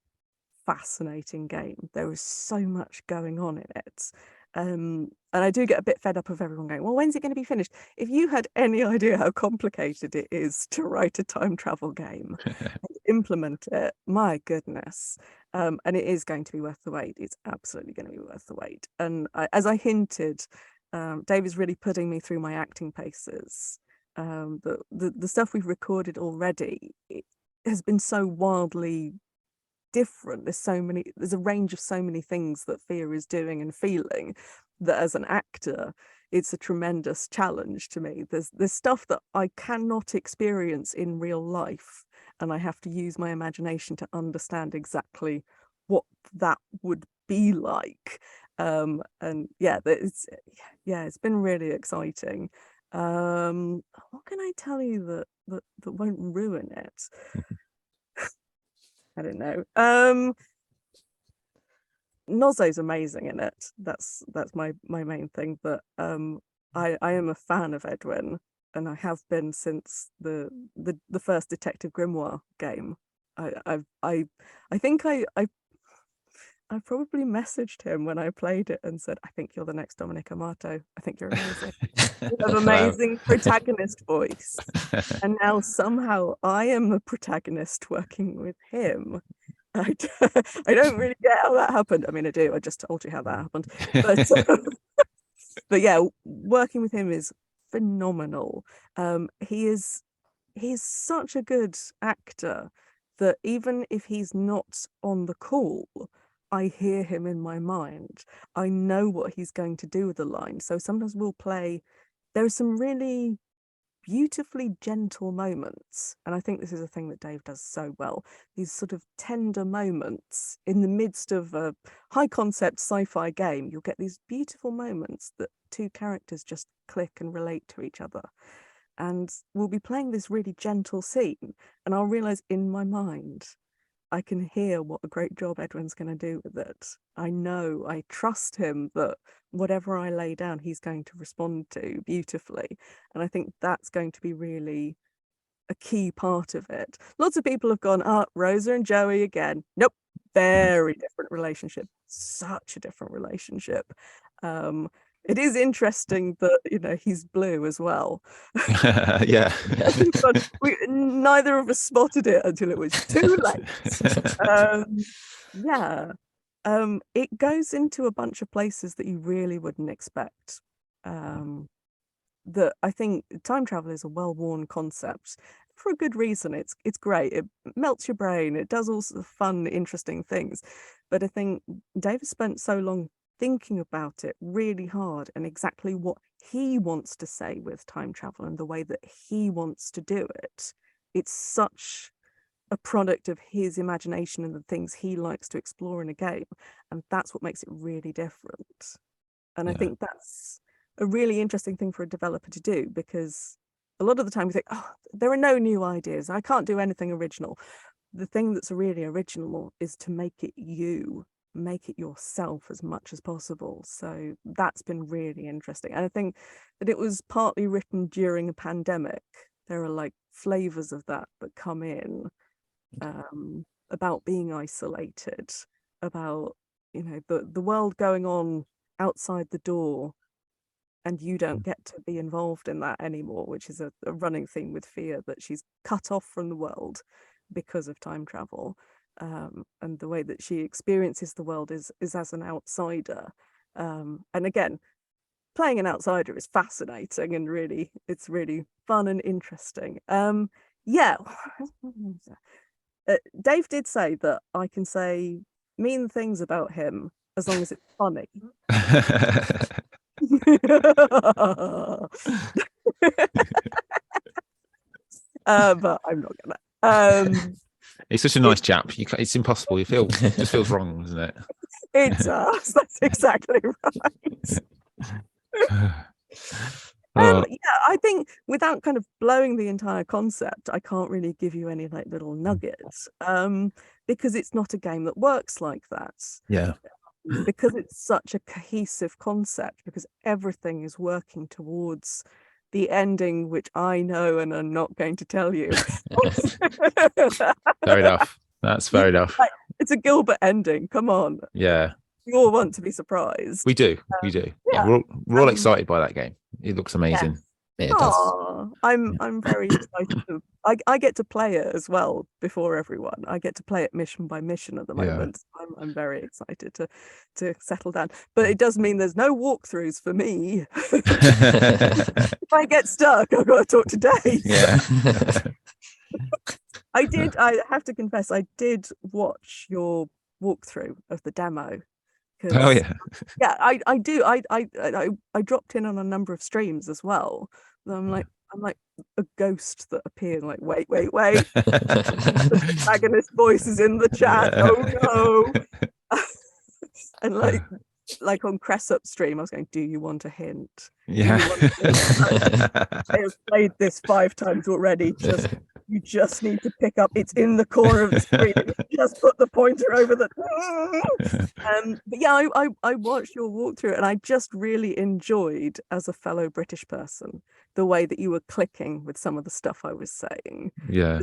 fascinating game. There is so much going on in it. And I do get a bit fed up of everyone going, well, when's it going to be finished? If you had any idea how complicated it is to write a time travel game and implement it, my goodness. And it is going to be worth the wait. It's absolutely going to be worth the wait. And as I hinted, Dave is really putting me through my acting paces. The stuff we've recorded already, it has been so wildly different. There's a range of so many things that Fia is doing and feeling, that as an actor it's a tremendous challenge to me. There's stuff that I cannot experience in real life, and I have to use my imagination to understand exactly what that would be like. And it's been really exciting. What can I tell you that won't ruin it? I don't know. Nozo's amazing in it. That's my main thing. But I am a fan of Edwin, and I have been since the first Detective Grimoire game. I think I probably messaged him when I played it and said, I think you're the next Dominic Amato. I think you're amazing. You have amazing protagonist voice. And now somehow I am the protagonist working with him. I don't really get how that happened. I mean, I do. I just told you how that happened. But yeah, working with him is phenomenal. He is such a good actor that even if he's not on the call, I hear him in my mind. I know what he's going to do with the line. So sometimes we'll play. There are some really beautifully gentle moments, and I think this is a thing that Dave does so well. These sort of tender moments in the midst of a high concept sci-fi game. You'll get these beautiful moments that two characters just click and relate to each other. And we'll be playing this really gentle scene, and I'll realize in my mind I can hear what a great job Edwin's going to do with it. I trust him that whatever I lay down, he's going to respond to beautifully. And I think that's going to be really a key part of it. Lots of people have gone, Rosa and Joey again. Nope, very different relationship. Such a different relationship. It is interesting that, he's blue as well. Yeah. But neither of us spotted it until it was too late. It goes into a bunch of places that you really wouldn't expect. That I think time travel is a well-worn concept for a good reason. It's great. It melts your brain. It does all sorts of fun, interesting things. But I think Dave has spent so long thinking about it really hard and exactly what he wants to say with time travel and the way that he wants to do it. It's such a product of his imagination and the things he likes to explore in a game, and that's what makes it really different. And I think that's a really interesting thing for a developer to do, because a lot of the time we think, there are no new ideas, I can't do anything original. The thing that's really original is to make it yourself as much as possible. So that's been really interesting. And I think that it was partly written during a pandemic. There are like flavors of that come in, about being isolated, about the world going on outside the door, and you don't get to be involved in that anymore, which is a running theme with Fia, that she's cut off from the world because of time travel. And the way that she experiences the world is as an outsider. And again, playing an outsider is fascinating, and it's really fun and interesting. Dave did say that I can say mean things about him as long as it's funny. But I'm not gonna. He's such a nice chap. It's impossible. It just feels wrong, doesn't it? It does. That's exactly right. Yeah, I think without kind of blowing the entire concept, I can't really give you any like little nuggets, because it's not a game that works like that. Yeah. Because it's such a cohesive concept, because everything is working towards the ending, which I know and I'm not going to tell you. Fair enough. That's fair enough. It's a Gilbert ending. Come on. Yeah. We all want to be surprised. We do. We do. Yeah. We're all excited by that game. It looks amazing. Yes. Yeah, it does. I'm very excited. I get to play it as well before everyone. I get to play it mission by mission at the moment. I'm very excited to settle down. But it does mean there's no walkthroughs for me. If I get stuck, I've got to talk to Dave. Yeah. I have to confess, I did watch your walkthrough of the demo. Oh yeah. Yeah, I do. I dropped in on a number of streams as well. I'm like a ghost that appeared. Like, wait. The protagonist voice is in the chat. Yeah. Oh no! And like on Cressup stream, I was going, "Do you want a hint? Yeah. I have played this 5 times already. You just need to pick up. It's in the corner of the screen. Just put the pointer over the. But yeah, I watched your walkthrough and I just really enjoyed, as a fellow British person, the way that you were clicking with some of the stuff I was saying. Yeah.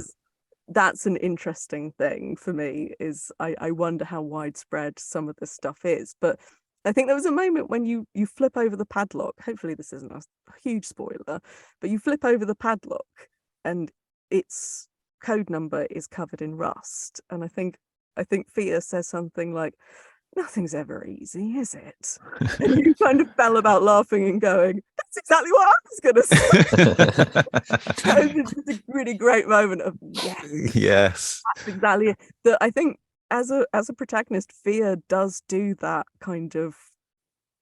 That's an interesting thing for me. Is I wonder how widespread some of this stuff is, but I think there was a moment when you flip over the padlock. Hopefully this isn't a huge spoiler, but you flip over the padlock and its code number is covered in rust. And I think Thea says something like, "Nothing's ever easy, is it?" And you kind of fell about laughing and going, "That's exactly what I was going to say." It was just a really great moment of yes. That's exactly it. That I think as a protagonist, Thea does do that kind of.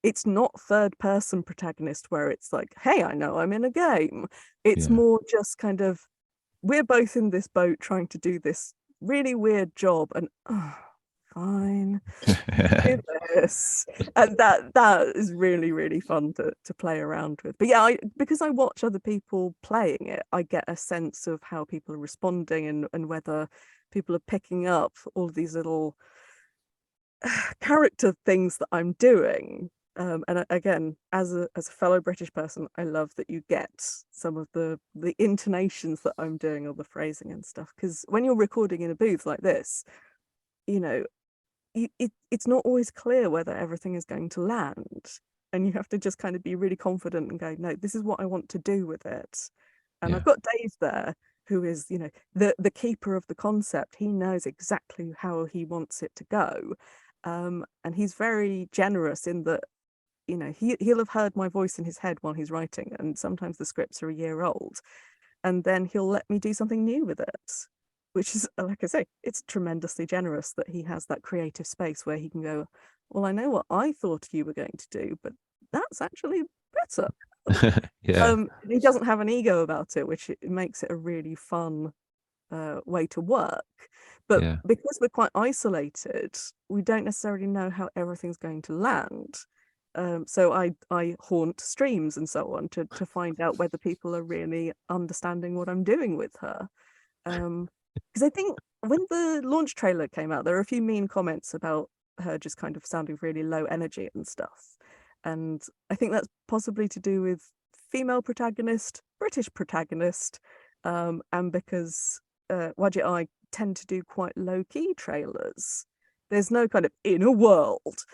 It's not third person protagonist where it's like, "Hey, I know I'm in a game." It's more just kind of, we're both in this boat trying to do this really weird job, and fine, do this. And that is really, really fun to play around with. But yeah, because I watch other people playing it, I get a sense of how people are responding and whether people are picking up all these little character things that I'm doing. And again, as a fellow British person, I love that you get some of the intonations that I'm doing, or the phrasing and stuff. Because when you're recording in a booth like this, you know, it's not always clear whether everything is going to land, and you have to just kind of be really confident and go, "No, this is what I want to do with it." And I've got Dave there, who is, the keeper of the concept. He knows exactly how he wants it to go, and he's very generous in that. He'll have heard my voice in his head while he's writing, and sometimes the scripts are a year old, and then he'll let me do something new with it, which is, like I say, it's tremendously generous that he has that creative space where he can go, "Well, I know what I thought you were going to do, but that's actually better." He doesn't have an ego about it, which it makes it a really fun way to work. But because we're quite isolated, we don't necessarily know how everything's going to land. So I haunt streams and so on to find out whether people are really understanding what I'm doing with her. Because I think when the launch trailer came out, there were a few mean comments about her just kind of sounding really low energy and stuff. And I think that's possibly to do with female protagonist, British protagonist, and because Wadjet and I tend to do quite low-key trailers. There's no kind of inner world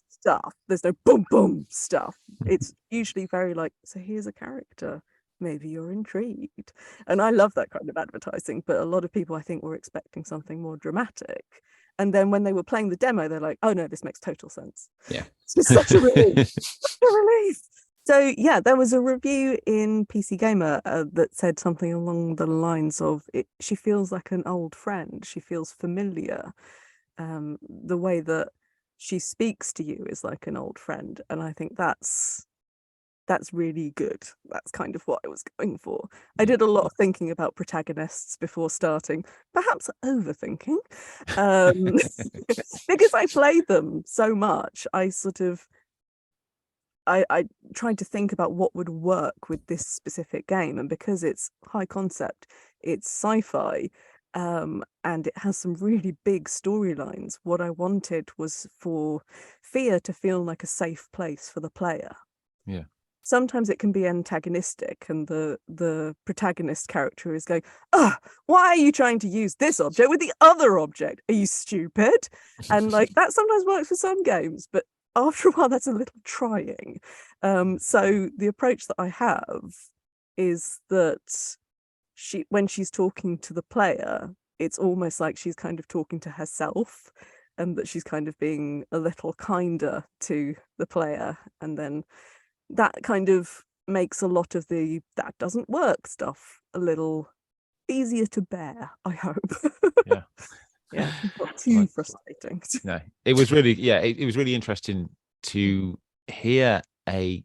stuff. There's no boom boom stuff. It's usually very like, "So here's a character. Maybe you're intrigued." And I love that kind of advertising. But a lot of people, I think, were expecting something more dramatic. And then when they were playing the demo, they're like, "Oh no, this makes total sense." Yeah. It's just such a relief. Such a relief. So yeah, there was a review in PC Gamer that said something along the lines of, she feels like an old friend. She feels familiar. The way that she speaks to you is like an old friend, and I think that's that's really good. That's kind of what I was going for. I did a lot of thinking about protagonists before starting, perhaps overthinking, because I played them so much. I tried to think about what would work with this specific game, and because it's high concept, it's sci-fi, and it has some really big storylines. What I wanted was for Fear to feel like a safe place for the player. Yeah. Sometimes it can be antagonistic, and the protagonist character is going, "Ah, why are you trying to use this object with the other object? Are you stupid?" And like that sometimes works for some games, but after a while that's a little trying. So the approach that I have is that when she's talking to the player, it's almost like she's kind of talking to herself, and that she's kind of being a little kinder to the player, and then that kind of makes a lot of the that doesn't work stuff a little easier to bear, I hope. Yeah. Yeah, not too frustrating. No, it was really, it was really interesting to hear an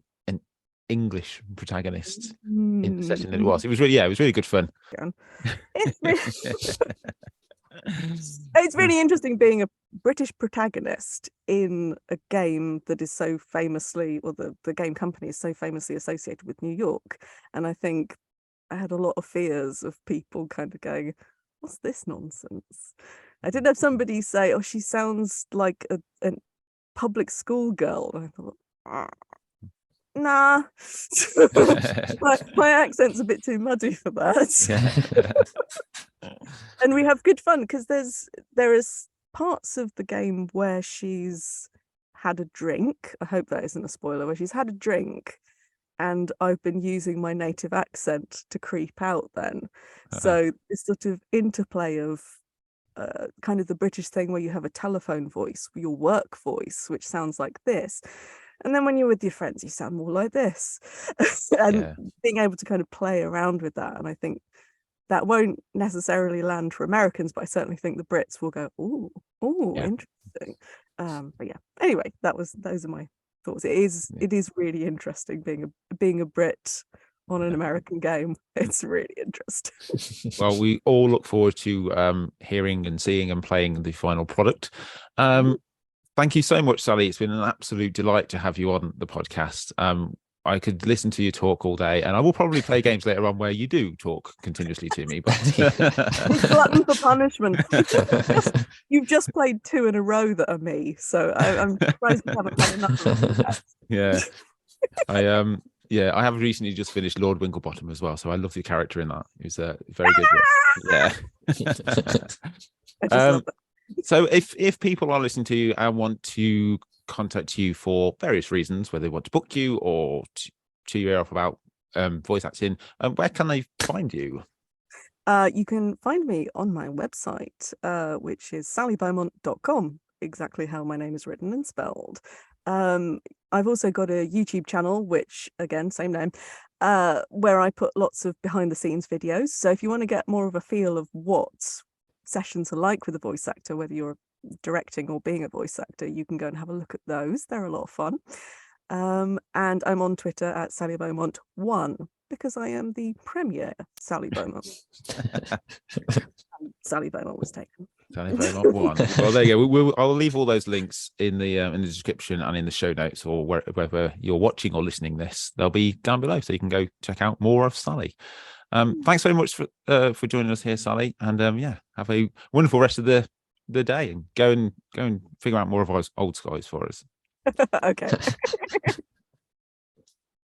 English protagonist in the setting that it was. It was really good fun. It's really interesting being a British protagonist in a game that is so famously, or the game company is so famously associated with New York. And I think I had a lot of fears of people kind of going, "What's this nonsense?" I did have somebody say, "Oh, she sounds like a public school girl." And I thought, nah, my accent's a bit too muddy for that. And we have good fun because there is parts of the game where she's had a drink. I hope that isn't a spoiler. Where she's had a drink, and I've been using my native accent to creep out then. So this sort of interplay of kind of the British thing where you have a telephone voice, your work voice, which sounds like this. And then when you're with your friends, you sound more like this. And being able to kind of play around with that. And I think that won't necessarily land for Americans, but I certainly think the Brits will go, "Oh, interesting." But yeah, anyway, those are my thoughts. It is really interesting being a Brit on an American game. It's really interesting. Well, we all look forward to hearing and seeing and playing the final product. Thank you so much, Sally. It's been an absolute delight to have you on the podcast. I could listen to you talk all day, and I will probably play games later on where you do talk continuously to me. But it's glutton for punishment. You've just played 2 in a row that are me, so I'm surprised you haven't had enough of that. Yeah, I have recently just finished Lord Winklebottom as well, so I love the character in that. It was very good. Yeah. I just love that. So if people are listening to you and want to contact you for various reasons, whether they want to book you or to you off about voice acting, where can they find you? You can find me on my website, which is sallybeaumont.com, exactly how my name is written and spelled. I've also got a YouTube channel, which again, same name, where I put lots of behind the scenes videos. So if you want to get more of a feel of what sessions are like with a voice actor, whether you're directing or being a voice actor, you can go and have a look at those. They're a lot of fun. And I'm on Twitter at Sally Beaumont 1, because I am the premier Sally Beaumont. Sally Beaumont was taken. Sally Beaumont 1. Well, there you go. I'll leave all those links in the description and in the show notes, or wherever you're watching or listening this, they'll be down below, so you can go check out more of Sally. Thanks very much for joining us here, Sally, and have a wonderful rest of the day, and go and figure out more of our old skies for us. Okay.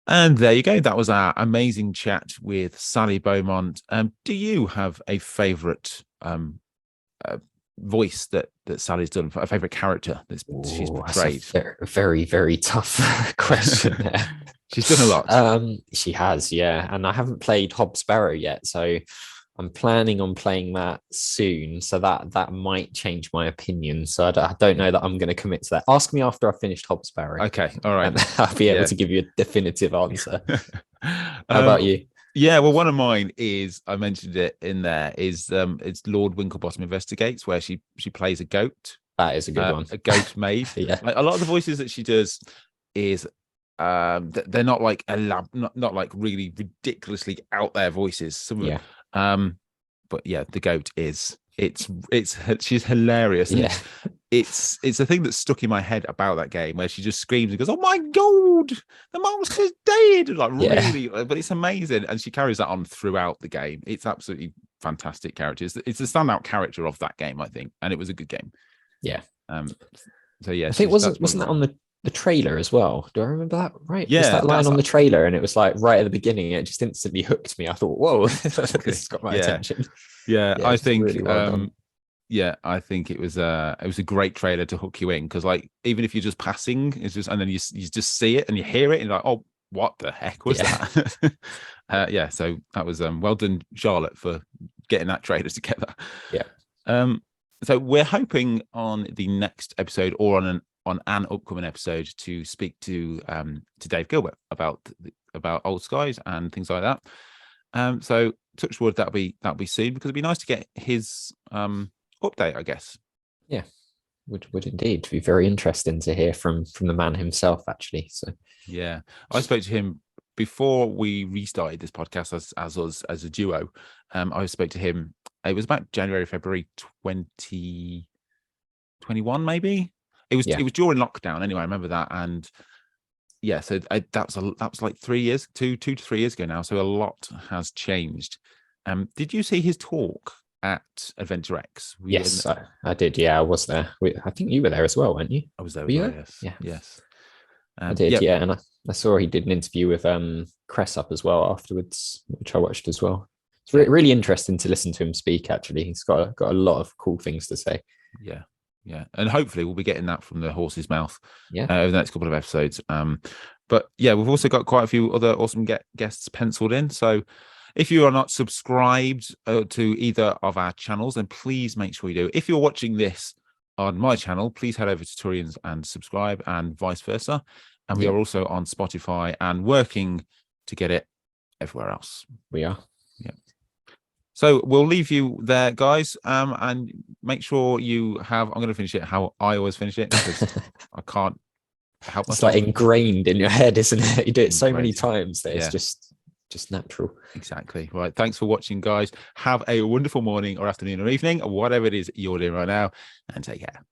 And there you go. That was our amazing chat with Sally Beaumont. Do you have a favorite voice that Sally's done, a favorite character she's portrayed? That's a very, very tough question there. She's done a lot. She has, yeah. And I haven't played Hob Sparrow yet, so I'm planning on playing that soon. So that might change my opinion. So I don't know that I'm going to commit to that. Ask me after I've finished Hob Sparrow. Okay, all right. And I'll be able to give you a definitive answer. How about you? Yeah, well, one of mine is, I mentioned it in there, is it's Lord Winklebottom Investigates, where she plays a goat. That is a good one. A goat maid. Yeah. Like, a lot of the voices that she does is they're not like not like really ridiculously out there voices. But yeah, the goat is she's hilarious. And Yeah. it's the thing that's stuck in my head about that game, where she just screams and goes, "Oh my god, the monster's dead!" Like really, but it's amazing, and she carries that on throughout the game. It's absolutely fantastic character. It's the standout character of that game, I think, and it was a good game. Yeah. So yeah, I think wasn't that on the trailer as well? Do I remember that right? Yeah, was that line on the trailer, and it was like right at the beginning, it just instantly hooked me. I thought, whoa, this has got my attention. Yeah, I think really well done. Yeah, I think it was a great trailer to hook you in, because like even if you're just passing, it's just, and then you just see it and you hear it and you're like, oh, what the heck was that? So that was well done, Charlotte, for getting that trailer together. Yeah. So we're hoping on the next episode, or on an upcoming episode, to speak to Dave Gilbert about Old Skies and things like that. So touch wood, that'll be soon, because it'd be nice to get his update, I guess. Yeah, would indeed be very interesting to hear from the man himself, actually. So yeah, I spoke to him before we restarted this podcast as us as a duo. I spoke to him. It was about January, February 2021, maybe. It was during lockdown anyway. I remember that. And yeah, so that was like 3 years, 2 to 3 years ago now. So a lot has changed. Did you see his talk at Adventure X? Yes, I did. Yeah, I was there. I think you were there as well, weren't you? I was there. Were you there? Yes. Yeah. Yes. I did. Yeah, and I saw he did an interview with Cress Up as well afterwards, which I watched as well. It's really interesting to listen to him speak. Actually, he's got a lot of cool things to say. Yeah. Yeah, and hopefully we'll be getting that from the horse's mouth over the next couple of episodes. But yeah, we've also got quite a few other awesome guests penciled in. So if you are not subscribed to either of our channels, then please make sure you do. If you're watching this on my channel, please head over to Turian's and subscribe, and vice versa. And we are also on Spotify and working to get it everywhere else. We are. Yeah. So we'll leave you there, guys, and make sure you have. I'm going to finish it how I always finish it, because I can't help myself. It's like ingrained in your head, isn't it? You do it so many times that it's just natural. Exactly. Right. Thanks for watching, guys. Have a wonderful morning or afternoon or evening, or whatever it is you're doing right now, and take care.